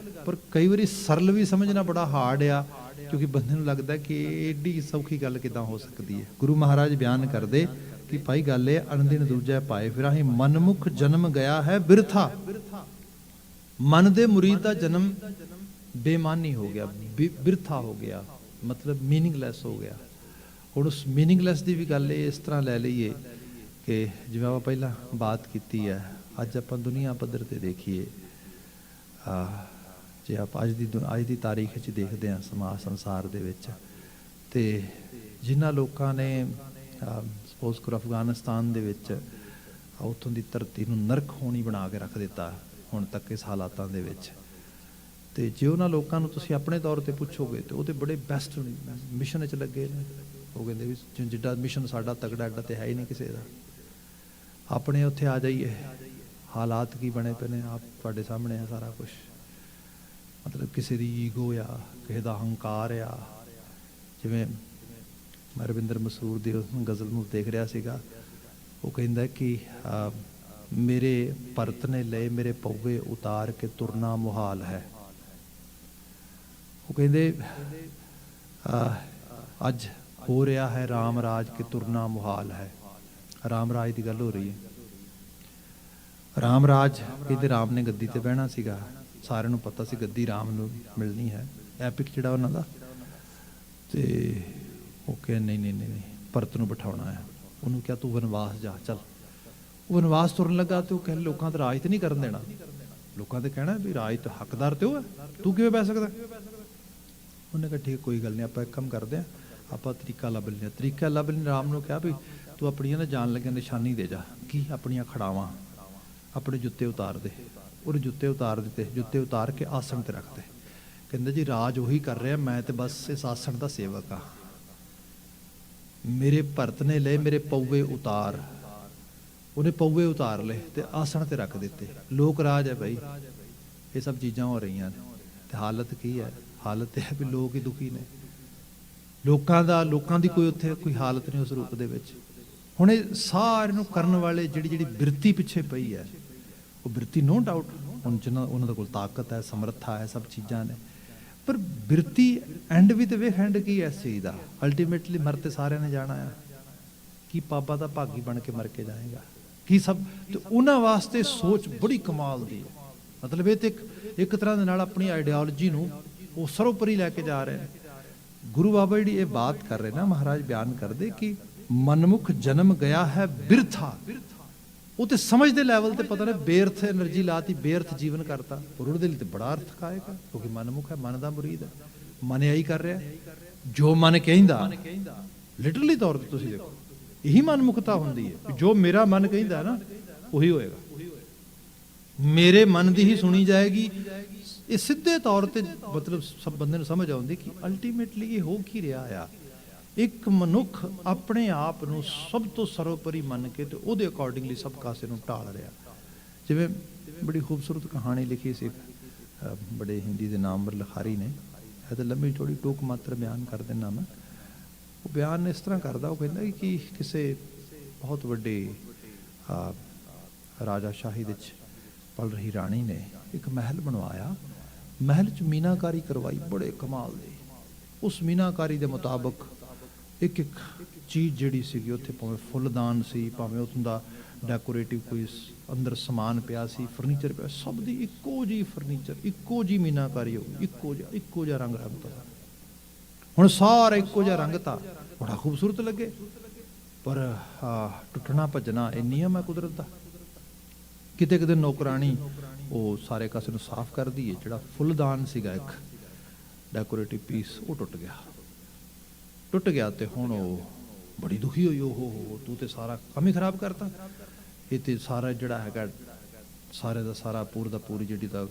ਪਰ ਕਈ ਵਾਰੀ ਸਰਲ ਵੀ ਸਮਝਣਾ ਬੜਾ ਹਾਰਡ ਆ, ਕਿਉਂਕਿ ਬੰਦੇ ਨੂੰ ਲੱਗਦਾ ਕਿ ਏਡੀ ਸੌਖੀ ਗੱਲ ਕਿੱਦਾਂ ਹੋ ਸਕਦੀ ਹੈ। ਗੁਰੂ ਮਹਾਰਾਜ ਬਿਆਨ ਕਰਦੇ ਕਿ ਭਾਈ ਗੱਲ ਇਹ, ਅਣਦਿਨ ਦੂਜਾ ਪਾਏ ਫਿਰਾਹੀਂ, ਮਨਮੁਖ ਜਨਮ ਗਿਆ ਹੈ ਬਿਰਥਾ। ਮਨ ਦੇ ਮੁਰੀਦ ਦਾ ਜਨਮ ਬੇਮਾਨੀ ਹੋ ਗਿਆ, ਬਿਰਥਾ ਹੋ ਗਿਆ, ਮਤਲਬ ਮੀਨਿੰਗਲੈਸ ਹੋ ਗਿਆ। ਹੁਣ ਉਸ ਮੀਨਿੰਗਲੈਸ ਦੀ ਵੀ ਗੱਲ ਇਹ ਇਸ ਤਰ੍ਹਾਂ ਲੈ ਲਈਏ ਕਿ ਜਿਵੇਂ ਆਪਾਂ ਪਹਿਲਾਂ ਬਾਤ ਕੀਤੀ ਹੈ, ਅੱਜ ਆਪਾਂ ਦੁਨੀਆ ਪੱਧਰ ਤੇ ਦੇਖੀਏ, ਜੇ ਆਪਾਂ ਅੱਜ ਦੀ ਤਾਰੀਖ 'ਚ ਦੇਖਦੇ ਹਾਂ ਸਮਾਜ ਸੰਸਾਰ ਦੇ ਵਿੱਚ, ਤੇ ਜਿਨ੍ਹਾਂ ਲੋਕਾਂ ਨੇ ਸਪੋਜ਼ ਕਰੋ ਅਫਗਾਨਿਸਤਾਨ ਦੇ ਵਿੱਚ ਉੱਥੋਂ ਦੀ ਧਰਤੀ ਨੂੰ ਨਰਕ ਹੋਣੀ ਬਣਾ ਕੇ ਰੱਖ ਦਿੱਤਾ ਹੁਣ ਤੱਕ ਇਸ ਹਾਲਾਤਾਂ ਦੇ ਵਿੱਚ, ਤੇ ਜੇ ਉਹਨਾਂ ਲੋਕਾਂ ਨੂੰ ਤੁਸੀਂ ਆਪਣੇ ਤੌਰ ਤੇ ਪੁੱਛੋਗੇ ਤੇ ਉਹ ਤੇ ਬੜੇ ਬੈਸਟ ਮਿਸ਼ਨ 'ਚ ਲੱਗੇ ਨੇ। ਉਹ ਕਹਿੰਦੇ ਵੀ ਜਿੱਡਾ ਮਿਸ਼ਨ ਸਾਡਾ ਤਗੜਾ ਐਡਾ ਤੇ ਹੈ ਹੀ ਨਹੀਂ ਕਿਸੇ ਦਾ। ਆਪਣੇ ਉੱਥੇ ਆ ਜਾਈਏ, ਹਾਲਾਤ ਕੀ ਬਣੇ ਪਏ ਨੇ ਆਪ ਤੁਹਾਡੇ ਸਾਹਮਣੇ ਆ ਸਾਰਾ ਕੁਛ। ਮਤਲਬ ਕਿਸੇ ਦੀ ਈਗੋ ਆ, ਕਿਸੇ ਦਾ ਹੰਕਾਰ ਆ। ਜਿਵੇਂ ਮੈਂ ਰਵਿੰਦਰ ਮਸੂਰ ਦੀ ਗਜ਼ਲ ਨੂੰ ਦੇਖ ਰਿਹਾ ਸੀਗਾ, ਉਹ ਕਹਿੰਦਾ ਕਿ ਮੇਰੇ ਭਰਤ ਨੇ ਲਏ ਮੇਰੇ ਪਊਏ ਉਤਾਰ ਕੇ ਤੁਰਨਾ ਮੁਹਾਲ ਹੈ। ਉਹ ਕਹਿੰਦੇ ਅੱਜ ਹੋ ਰਿਹਾ ਹੈ ਰਾਮ ਰਾਜ ਕੇ ਤੁਰਨਾ ਮੁਹਾਲ ਹੈ। ਰਾਮ ਰਾਜ ਦੀ ਗੱਲ ਹੋ ਰਹੀ ਹੈ। ਰਾਮ ਰਾਜ ਕਹਿੰਦੇ ਰਾਮ ਨੇ ਗੱਦੀ ਤੇ ਬਹਿਣਾ ਸੀਗਾ, ਸਾਰਿਆਂ ਨੂੰ ਪਤਾ ਸੀ ਗੱਦੀ ਰਾਮ ਨੂੰ ਮਿਲਣੀ ਹੈ, ਐਪਿਕ ਜਿਹੜਾ ਉਹਨਾਂ ਦਾ। ਤੇ ਉਹ ਕਹਿੰਦੇ ਨਹੀਂ ਭਰਤ ਨੂੰ ਬਿਠਾਉਣਾ ਹੈ। ਉਹਨੂੰ ਕਿਹਾ ਤੂੰ ਵਨਵਾਸ ਜਾ, ਚੱਲ। ਉਹ ਵਨਵਾਸ ਤੁਰਨ ਲੱਗਾ ਤੇ ਉਹ ਕਹਿੰਦੇ ਲੋਕਾਂ ਦਾ ਰਾਜ ਤੇ ਨਹੀਂ ਕਰਨ ਦੇਣਾ, ਲੋਕਾਂ ਤੇ ਕਹਿਣਾ ਵੀ ਰਾਜ ਤੇ ਹੱਕਦਾਰ ਤੇ ਉਹ ਹੈ, ਤੂੰ ਕਿਵੇਂ ਬਹਿ ਸਕਦਾ। ਉਹਨੇ ਕਿਹਾ ਠੀਕ ਕੋਈ ਗੱਲ ਨਹੀਂ, ਆਪਾਂ ਇੱਕ ਕੰਮ ਕਰਦੇ ਹਾਂ, ਆਪਾਂ ਤਰੀਕਾ ਲੱਭ ਲੈਂਦੇ। ਤਰੀਕਾ ਲੱਭ ਲੈਂਦੇ। ਰਾਮ ਨੂੰ ਕਿਹਾ ਵੀ ਤੂੰ ਆਪਣੀਆਂ ਨਾ ਜਾਣ ਲੱਗਿਆ ਨਿਸ਼ਾਨੀ ਦੇ ਜਾ। ਕੀ? ਆਪਣੀਆਂ ਖੜਾਵਾਂ, ਆਪਣੇ ਜੁੱਤੇ ਉਤਾਰ ਦੇ। ਉਹਨੇ ਜੁੱਤੇ ਉਤਾਰ ਦਿੱਤੇ, ਜੁੱਤੇ ਉਤਾਰ ਕੇ ਆਸਣ ਤੇ ਰੱਖਦੇ। ਕਹਿੰਦੇ ਜੀ ਰਾਜ ਉਹੀ ਕਰ ਰਿਹਾ, ਮੈਂ ਤੇ ਬਸ ਇਸ ਆਸਣ ਦਾ ਸੇਵਕ ਆ। ਮੇਰੇ ਭਰਤ ਨੇ ਲਏ ਮੇਰੇ ਪਊਏ ਉਤਾਰ, ਉਹਨੇ ਪਊਏ ਉਤਾਰ ਲਏ ਤੇ ਆਸਣ ਤੇ ਰੱਖ ਦਿੱਤੇ। ਲੋਕ ਰਾਜ ਹੈ ਭਾਈ, ਇਹ ਸਭ ਚੀਜ਼ਾਂ ਹੋ ਰਹੀਆਂ ਨੇ। ਤੇ ਹਾਲਤ ਕੀ ਹੈ? ਹਾਲਤ ਇਹ ਹੈ ਵੀ ਲੋਕ ਹੀ ਦੁਖੀ ਨੇ। ਲੋਕਾਂ ਦੀ ਕੋਈ ਉੱਥੇ ਕੋਈ ਹਾਲਤ ਨਹੀਂ ਉਸ ਰੂਪ ਦੇ ਵਿੱਚ। ਹੁਣ ਇਹ ਸਾਰੇ ਨੂੰ ਕਰਨ ਵਾਲੇ ਜਿਹੜੀ ਬਿਰਤੀ ਪਿੱਛੇ ਪਈ ਹੈ, ਉਹ ਬਿਰਤੀ ਨੋ ਡਾਊਟ ਹੁਣ ਜਿਹਨਾਂ ਉਹਨਾਂ ਕੋਲ ਤਾਕਤ ਹੈ, ਸਮਰੱਥਾ ਹੈ, ਸਭ ਚੀਜ਼ਾਂ ਨੇ, ਪਰ ਬਿਰਤੀ ਐਂਡ ਵੀ ਤੇ ਵੇਖ ਐਂਡ ਕੀ ਹੈ ਇਸ ਚੀਜ਼ ਦਾ। ਅਲਟੀਮੇਟਲੀ ਮਰ ਤੇ ਸਾਰਿਆਂ ਨੇ ਜਾਣਾ ਆ। ਕੀ ਪਾਪਾ ਦਾ ਭਾਗੀ ਬਣ ਕੇ ਮਰ ਕੇ ਜਾਏਗਾ ਕੀ ਸਭ। ਤੇ ਉਹਨਾਂ ਵਾਸਤੇ ਸੋਚ ਬੜੀ ਕਮਾਲ ਦੀ ਹੈ। ਮਤਲਬ ਇਹ ਤੇ ਇੱਕ ਤਰ੍ਹਾਂ ਦੇ ਨਾਲ ਆਪਣੀ ਆਈਡੀਓਲੋਜੀ ਨੂੰ ਉਹ ਸਰਵੋਪਰੀ ਲੈ ਕੇ ਜਾ ਰਹੇ ਨੇ। ਗੁਰੂ ਬਾਬਾ ਜਿਹੜੀ ਇਹ ਬਾਤ ਕਰ ਰਹੇ ਨਾ, ਮਹਾਰਾਜ ਬਿਆਨ ਕਰਦੇ ਕਿ ਮਨਮੁਖ ਜਨਮ ਗਿਆ ਹੈ ਬਿਰਥਾ। ਉਹ ਤੇ ਸਮਝ ਦੇ ਲੈਵਲ ਤੇ ਪਤਾ ਨਹੀਂ ਬੇਅਰਥ ਐਨਰਜੀ ਲਾਤੀ, ਬੇਅਰਥ ਜੀਵਨ ਕਰਤਾ। ਪਰ ਉਹਦੇ ਲਈ ਤੇ ਬੜਾ ਅਰਥ ਕਾਏਗਾ, ਕਿਉਂਕਿ ਮਨਮੁਖ ਹੈ, ਮਨ ਦਾ ਮੁਰੀਦ ਹੈ। ਮਨ ਇਹੀ ਕਰ ਰਿਹਾ, ਜੋ ਮਨ ਕਹਿੰਦਾ। ਲਿਟਰਲੀ ਤੌਰ ਤੇ ਤੁਸੀਂ ਦੇਖੋ, ਇਹੀ ਮਨਮੁਖਤਾ ਹੁੰਦੀ ਹੈ, ਜੋ ਮੇਰਾ ਮਨ ਕਹਿੰਦਾ ਨਾ ਉਹੀ ਹੋਏਗਾ, ਮੇਰੇ ਮਨ ਦੀ ਹੀ ਸੁਣੀ ਜਾਏਗੀ। ਇਹ ਸਿੱਧੇ ਤੌਰ ਤੇ ਮਤਲਬ ਸਭ ਬੰਦੇ ਨੂੰ ਸਮਝ ਆਉਂਦੀ ਕਿ ਅਲਟੀਮੇਟਲੀ ਇਹ ਹੋ ਕੀ ਰਿਹਾ ਆ। ਇੱਕ ਮਨੁੱਖ ਆਪਣੇ ਆਪ ਨੂੰ ਸਭ ਤੋਂ ਸਰਵੋਪਰੀ ਮੰਨ ਕੇ ਤੇ ਉਹਦੇ ਅਕੋਰਡਿੰਗਲੀ ਸਭ ਕਾਸੇ ਨੂੰ ਢਾਲ ਰਿਹਾ। ਜਿਵੇਂ ਬੜੀ ਖੂਬਸੂਰਤ ਕਹਾਣੀ ਲਿਖੀ ਸੀ ਬੜੇ ਹਿੰਦੀ ਦੇ ਨਾਮਵਰ ਲਿਖਾਰੀ ਨੇ, ਇਹ ਤਾਂ ਲੰਮੀ ਥੋੜੀ ਟੂਕ ਮਾਤਰ ਬਿਆਨ ਕਰ ਦਿੰਦਾ ਮੈਂ। ਉਹ ਬਿਆਨ ਇਸ ਤਰ੍ਹਾਂ ਕਰਦਾ, ਉਹ ਕਹਿੰਦਾ ਕਿ ਕਿਸੇ ਬਹੁਤ ਵੱਡੇ ਰਾਜਾਸ਼ਾਹੀ ਵਿੱਚ ਪਲ ਰਹੀ ਰਾਣੀ ਨੇ ਇੱਕ ਮਹਿਲ ਬਣਵਾਇਆ, ਮਹਿਲ 'ਚ ਮੀਨਾਕਾਰੀ ਕਰਵਾਈ ਬੜੇ ਕਮਾਲ ਦੀ। ਉਸ ਮੀਨਾਕਾਰੀ ਦੇ ਮੁਤਾਬਕ ਇੱਕ ਇੱਕ ਚੀਜ਼ ਜਿਹੜੀ ਸੀਗੀ ਉੱਥੇ, ਭਾਵੇਂ ਫੁੱਲਦਾਨ ਸੀ, ਭਾਵੇਂ ਉੱਥੋਂ ਦਾ ਡੈਕੋਰੇਟਿਵ ਕੋਈ ਅੰਦਰ ਸਮਾਨ ਪਿਆ ਸੀ, ਫਰਨੀਚਰ ਪਿਆ, ਸਭ ਦੀ ਇੱਕੋ ਜਿਹੀ ਫਰਨੀਚਰ, ਇੱਕੋ ਜਿਹੀ ਮੀਨਾਕਾਰੀ ਹੋ ਗਈ, ਇੱਕੋ ਜਿਹਾ ਰੰਗ ਤਾ। ਹੁਣ ਸਾਰਾ ਇੱਕੋ ਜਿਹਾ ਰੰਗ ਤਾ, ਬੜਾ ਖੂਬਸੂਰਤ ਲੱਗੇ, ਪਰ ਟੁੱਟਣਾ ਭੱਜਣਾ ਇਹ ਨਿਯਮ ਹੈ ਕੁਦਰਤ ਦਾ। ਕਿਤੇ ਕਿਤੇ ਨੌਕਰਾਣੀ ਉਹ ਸਾਰੇ ਕਾਸੇ ਨੂੰ ਸਾਫ਼ ਕਰਦੀ ਹੈ, ਜਿਹੜਾ ਫੁੱਲਦਾਨ ਸੀਗਾ ਇੱਕ ਡੈਕੋਰੇਟਿਵ ਪੀਸ, ਉਹ ਟੁੱਟ ਗਿਆ ਤੇ ਹੁਣ ਉਹ ਬੜੀ ਦੁਖੀ ਹੋਈ, ਉਹ ਤੂੰ ਤੇ ਸਾਰਾ ਕੰਮ ਹੀ ਖਰਾਬ ਕਰਤਾ। ਇਹ ਤੇ ਸਾਰਾ ਜਿਹੜਾ ਹੈਗਾ ਸਾਰੇ ਦਾ ਸਾਰਾ ਪੂਰੀ ਜਿਹੜੀ ਦਾ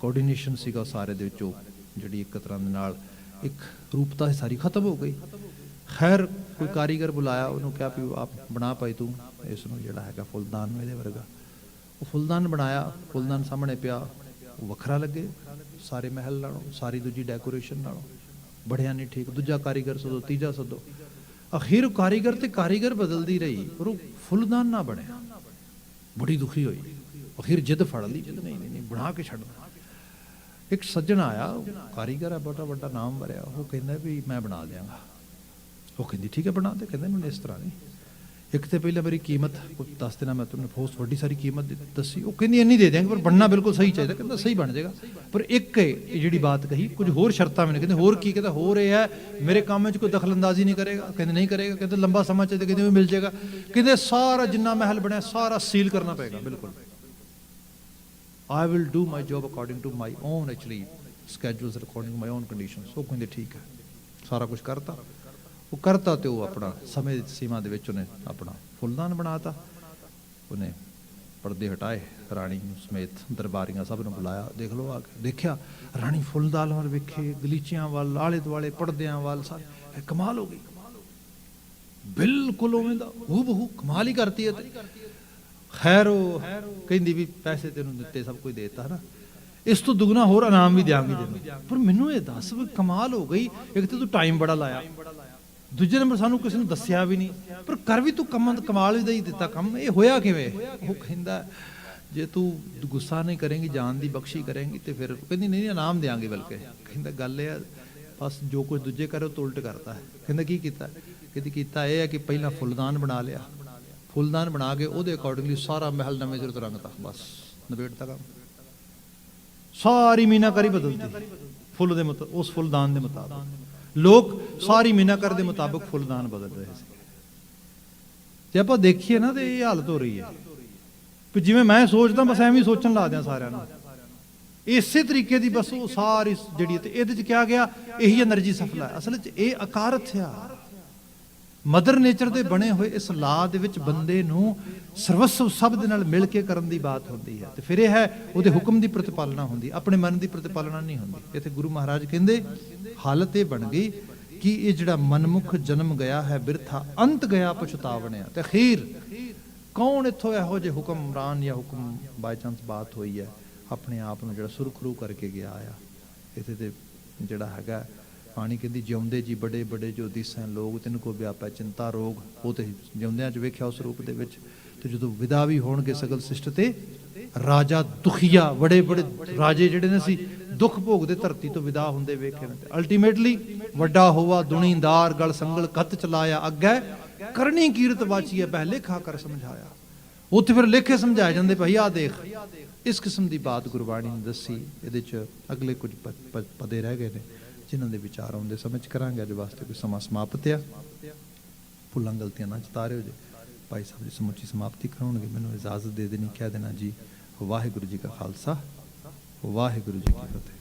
ਕੋਆਰਡੀਨੇਸ਼ਨ ਸੀਗਾ ਸਾਰੇ ਦੇ ਵਿੱਚੋਂ, ਜਿਹੜੀ ਇੱਕ ਤਰ੍ਹਾਂ ਦੇ ਨਾਲ ਇੱਕ ਰੂਪਤਾ ਸਾਰੀ ਖਤਮ ਹੋ ਗਈ। ਖੈਰ ਕੋਈ ਕਾਰੀਗਰ ਬੁਲਾਇਆ, ਉਹਨੂੰ ਕਿਹਾ ਵੀ ਆਪ ਬਣਾ ਪਾਈ ਤੂੰ ਇਸ ਨੂੰ ਜਿਹੜਾ ਹੈਗਾ ਫੁੱਲਦਾਨ ਨੂੰ ਇਹਦੇ ਵਰਗਾ। ਉਹ ਫੁੱਲਦਾਨ ਬਣਾਇਆ, ਫੁੱਲਦਾਨ ਸਾਹਮਣੇ ਪਿਆ, ਉਹ ਵੱਖਰਾ ਲੱਗੇ ਸਾਰੇ ਮਹਿਲ ਨਾਲੋਂ, ਸਾਰੀ ਦੂਜੀ ਡੈਕੋਰੇਸ਼ਨ ਨਾਲੋਂ, ਬੜਿਆ ਨਹੀਂ ਠੀਕ। ਦੂਜਾ ਕਾਰੀਗਰ ਸਦੋ, ਤੀਜਾ ਸਦੋ, ਅਖੀਰ ਕਾਰੀਗਰ ਤੇ ਕਾਰੀਗਰ ਬਦਲਦੀ ਰਹੀ, ਪਰ ਉਹ ਫੁੱਲਦਾਨ ਨਾ ਬਣਿਆ। ਬੜੀ ਦੁਖੀ ਹੋਈ, ਅਖੀਰ ਜਿੱਦ ਫੜ ਲਈ, ਨਹੀਂ ਬਣਾ ਕੇ ਛੱਡਣਾ। ਇੱਕ ਸੱਜਣ ਆਇਆ, ਕਾਰੀਗਰ ਹੈ, ਬੜਾ ਵੱਡਾ ਨਾਮ ਵਰਿਆ, ਉਹ ਕਹਿੰਦਾ ਵੀ ਮੈਂ ਬਣਾ ਦਿਆਂਗਾ। ਉਹ ਕਹਿੰਦੀ ਠੀਕ ਹੈ ਬਣਾ ਦੇ। ਕਹਿੰਦੇ ਮੈਨੂੰ ਇਸ ਤਰ੍ਹਾਂ ਨਹੀਂ, ਇੱਕ ਤੇ ਪਹਿਲਾਂ ਮੇਰੀ ਕੀਮਤ ਕੁਝ ਦੱਸ ਦੇਣਾ, ਮੈਂ ਤੁਹਾਨੂੰ ਬਹੁਤ ਵੱਡੀ ਸਾਰੀ ਕੀਮਤ ਦੱਸੀ। ਉਹ ਕਹਿੰਦੀ ਇੰਨੀ ਦੇ ਦਿਆਂਗੇ, ਪਰ ਬਣਨਾ ਬਿਲਕੁਲ ਸਹੀ ਚਾਹੀਦਾ। ਕਹਿੰਦਾ ਸਹੀ ਬਣ ਜਾਏਗਾ, ਪਰ ਇੱਕ ਇਹ ਜਿਹੜੀ ਬਾਤ ਕਹੀ, ਕੁਝ ਹੋਰ ਸ਼ਰਤਾਂ ਮੈਨੂੰ। ਕਹਿੰਦੇ ਹੋਰ ਕੀ? ਕਹਿੰਦਾ ਹੋਰ ਇਹ ਹੈ ਮੇਰੇ ਕੰਮ 'ਚ ਕੋਈ ਦਖਲਅੰਦਾਜ਼ੀ ਨਹੀਂ ਕਰੇਗਾ। ਕਹਿੰਦੇ ਨਹੀਂ ਕਰੇਗਾ। ਕਹਿੰਦੇ ਲੰਬਾ ਸਮਾਂ ਚਾਹੀਦਾ, ਕਹਿੰਦੇ ਵੀ ਮਿਲ ਜਾਏਗਾ। ਕਹਿੰਦੇ ਸਾਰਾ ਜਿੰਨਾ ਮਹਿਲ ਬਣਿਆ ਸਾਰਾ ਸੀਲ ਕਰਨਾ ਪਏਗਾ ਬਿਲਕੁਲ। I will do my job according to my own actually schedules, according to my own conditions। ਉਹ ਕਹਿੰਦੇ ਠੀਕ ਹੈ, ਸਾਰਾ ਕੁਝ ਕਰਤਾ। ਉਹ ਕਰਤਾ ਤੇ ਉਹ ਆਪਣਾ ਸਮੇਂ ਦੀ ਸੀਮਾ ਦੇ ਵਿੱਚ ਉਹਨੇ ਆਪਣਾ ਫੁੱਲਦਾਨ ਬਣਾਤਾ। ਉਹਨੇ ਪਰਦੇ ਹਟਾਏ, ਰਾਣੀ ਨੂੰ ਸਮੇਤ ਦਰਬਾਰੀਆਂ ਸਭ ਨੂੰ ਬੁਲਾਇਆ। ਦੇਖ ਲਓ ਆ ਕੇ ਦੇਖਿਆ, ਰਾਣੀ ਫੁੱਲਦਾਨ ਵੱਲ ਵੇਖੇ, ਗਲੀਚਿਆਂ ਵੱਲ, ਆਲੇ ਦੁਆਲੇ ਪਰਦਿਆਂ ਵੱਲ, ਸਾਰੇ ਕਮਾਲ ਹੋ ਗਈ, ਬਿਲਕੁਲ ਉਵੇਂ ਦਾ ਹੂਬਹੂ, ਕਮਾਲ ਹੀ ਕਰਤੀ ਹੈ। ਖੈਰ ਉਹ ਕਹਿੰਦੀ ਵੀ ਪੈਸੇ ਤੈਨੂੰ ਦਿੱਤੇ, ਸਭ ਕੁਝ ਦੇਤਾ ਨਾ, ਇਸ ਤੋਂ ਦੁੱਗਣਾ ਹੋਰ ਇਨਾਮ ਵੀ ਦਿਆਂਗੀ ਤੈਨੂੰ। ਪਰ ਮੈਨੂੰ ਇਹ ਦੱਸ ਵੀ ਕਮਾਲ ਹੋ ਗਈ, ਇੱਕ ਤਾਂ ਤੂੰ ਟਾਈਮ ਬੜਾ ਲਾਇਆ, ਦੂਜੇ ਨੰਬਰ ਸਾਨੂੰ ਕਿਸੇ ਨੂੰ ਦੱਸਿਆ ਵੀ ਨਹੀਂ, ਪਰ ਕਰ ਵੀ ਤੂੰ ਕਮਾਲ ਵੀ ਹੀ ਦਿੱਤਾ ਕੰਮ। ਇਹ ਹੋਇਆ ਕਿਵੇਂ? ਉਹ ਕਹਿੰਦਾ ਜੇ ਤੂੰ ਗੁੱਸਾ ਨਹੀਂ ਕਰੇਂਗੀ, ਜਾਨ ਦੀ ਬਖਸ਼ੀ ਕਰੇਂਗੀ ਤੇ ਫਿਰ ਕਹਿੰਦੀ ਨਹੀਂ ਇਨਾਮ ਦਿਆਂਗੇ। ਬਲਕਿ ਕਹਿੰਦਾ ਗੱਲ ਇਹ ਬਸ ਜੋ ਕੁਝ ਦੂਜੇ ਕਰੇ ਉਹ ਉਲਟ ਕਰਤਾ ਹੈ। ਕਹਿੰਦਾ ਕੀ ਕੀਤਾ? ਕਹਿੰਦੀ ਕੀਤਾ ਇਹ ਹੈ ਕਿ ਪਹਿਲਾਂ ਫੁੱਲਦਾਨ ਬਣਾ ਲਿਆ, ਫੁੱਲਦਾਨ ਬਣਾ ਕੇ ਉਹਦੇ ਅਕੋਰਡਿੰਗਲੀ ਸਾਰਾ ਮਹਿਲ ਨਵੇਂ ਸਿਰ ਤੋਂ ਰੰਗਤਾ, ਬਸ ਨਿਬੇੜਤਾ ਕੰਮ। ਸਾਰੀ ਮੀਨਾਕਾਰੀ ਬਦਲਦੀ ਫੁੱਲ ਦੇ ਉਸ ਫੁੱਲਦਾਨ ਦੇ ਮੁਤਾਬਕ। ਲੋਕ ਸਾਰੀ ਮੀਨਾਕਾਰੀ ਦੇ ਮੁਤਾਬਕ ਫੁੱਲਦਾਨ ਬਦਲ ਰਹੇ ਸੀ। ਜੇ ਆਪਾਂ ਦੇਖੀਏ ਨਾ ਤੇ ਇਹ ਹਾਲਤ ਹੋ ਰਹੀ ਹੈ ਕਿ ਜਿਵੇਂ ਮੈਂ ਸੋਚਦਾ ਬਸ ਐਵੇਂ ਸੋਚਣ ਲਾ ਦਿਆਂ ਸਾਰਿਆਂ ਨੂੰ, ਇਸੇ ਤਰੀਕੇ ਦੀ ਬਸ ਉਹ ਸਾਰੀ ਜਿਹੜੀ। ਤੇ ਇਹਦੇ ਚ ਕਿਹਾ ਗਿਆ ਇਹੀ એનર્ਜੀ ਸਫਲ ਹੈ। ਅਸਲ 'ਚ ਇਹ ਅਕਾਰਥ ਆ, ਮਦਰ ਨੇਚਰ ਦੇ ਬਣੇ ਹੋਏ ਇਸ ਲਾ ਦੇ ਵਿੱਚ ਬੰਦੇ ਨੂੰ ਸਰਵਸਵ ਸਭ ਦੇ ਨਾਲ ਮਿਲ ਕੇ ਕਰਨ ਦੀ ਬਾਤ ਹੁੰਦੀ ਹੈ। ਤੇ ਫਿਰ ਇਹ ਹੈ ਉਹਦੇ ਹੁਕਮ ਦੀ ਪ੍ਰਤੀਪਾਲਨਾ ਹੁੰਦੀ, ਆਪਣੇ ਮਨ ਦੀ ਪ੍ਰਤੀਪਾਲਨਾ ਨਹੀਂ ਹੁੰਦੀ। ਇੱਥੇ ਗੁਰੂ ਮਹਾਰਾਜ ਕਹਿੰਦੇ ਹਾਲਤ ਇਹ ਬਣ ਗਈ ਕਿ ਇਹ ਜਿਹੜਾ ਮਨਮੁਖ ਜਨਮ ਗਿਆ ਹੈ ਬਿਰਥਾ, ਅੰਤ ਗਿਆ ਪਛਤਾਵਣਿਆ। ਤੇ ਅਖੀਰ ਕੌਣ ਇੱਥੋਂ ਇਹੋ ਜਿਹੇ ਹੁਕਮਰਾਨ ਜਾਂ ਹੁਕਮ ਬਾਈ ਚਾਂਸ ਬਾਤ ਹੋਈ ਹੈ ਆਪਣੇ ਆਪ ਨੂੰ ਜਿਹੜਾ ਸੁਰਖਰੂ ਕਰਕੇ ਗਿਆ ਆ। ਇੱਥੇ ਤੇ ਜਿਹੜਾ ਹੈਗਾ ਪਾਣੀ ਕਹਿੰਦੀ ਜਿਉਂਦੇ ਜੀ ਬੜੇ ਬੜੇ ਜੋ ਦਿਸੈਂ ਲੋਕ, ਤਿੰਨ ਕੋ ਵਿਆਪੈ ਚਿੰਤਾ ਰੋਗ। ਉਹ ਤੇ ਜਿਉਂਦਿਆਂ 'ਚ ਵੇਖਿਆ ਉਸ ਰੂਪ ਦੇ ਵਿੱਚ। ਤੇ ਜਦੋਂ ਵਿਦਾ ਵੀ ਹੋਣਗੇ ਸਗਲ ਸਿਸ਼ਟ ਤੇ ਰਾਜਾ ਦੁਖੀਆ, ਬੜੇ ਬੜੇ ਰਾਜੇ ਜਿਹੜੇ ਨੇ ਸੀ ਦੁੱਖ ਭੋਗਦੇ ਧਰਤੀ ਤੋਂ ਵਿਦਾ ਹੁੰਦੇ ਵੇਖੇ ਨੇ। ਅਲਟੀਮੇਟਲੀ ਵੱਡਾ ਹੋਵਾ ਦੁਨੀਦਾਰ ਗਲ ਸੰਗਲ ਕਤ ਚਲਾਇਆ, ਅੱਗੇ ਕਰਨੀ ਕੀਰਤ ਵਾਚੀਏ ਪਹਿਲੇ ਖਾ ਕਰ ਸਮਝਾਇਆ। ਉੱਥੇ ਫਿਰ ਲੇਖੇ ਸਮਝਾਏ ਜਾਂਦੇ ਭਾਈ ਆਹ ਦੇਖ। ਇਸ ਕਿਸਮ ਦੀ ਬਾਤ ਗੁਰਬਾਣੀ ਨੇ ਦੱਸੀ। ਇਹਦੇ 'ਚ ਅਗਲੇ ਕੁਝ ਪਦੇ ਰਹਿ ਗਏ ਨੇ ਜਿਨ੍ਹਾਂ ਦੇ ਵਿਚਾਰ ਆਉਂਦੇ ਸਮਝ ਕਰਾਂਗੇ। ਅੱਜ ਵਾਸਤੇ ਕੋਈ ਸਮਾਂ ਸਮਾਪਤ ਆ। ਭੁੱਲਾਂ ਗਲਤੀਆਂ ਨਾ ਚਤਾਰਿਓ ਜੇ। ਭਾਈ ਸਾਹਿਬ ਜੀ ਸਮੁੱਚੀ ਸਮਾਪਤੀ ਕਰਾਉਣਗੇ, ਮੈਨੂੰ ਇਜਾਜ਼ਤ ਦੇ ਦੇਣੀ, ਕਹਿ ਦੇਣਾ ਜੀ ਵਾਹਿਗੁਰੂ ਜੀ ਕਾ ਖਾਲਸਾ, ਵਾਹਿਗੁਰੂ ਜੀ ਕੀ ਫਤਿਹ।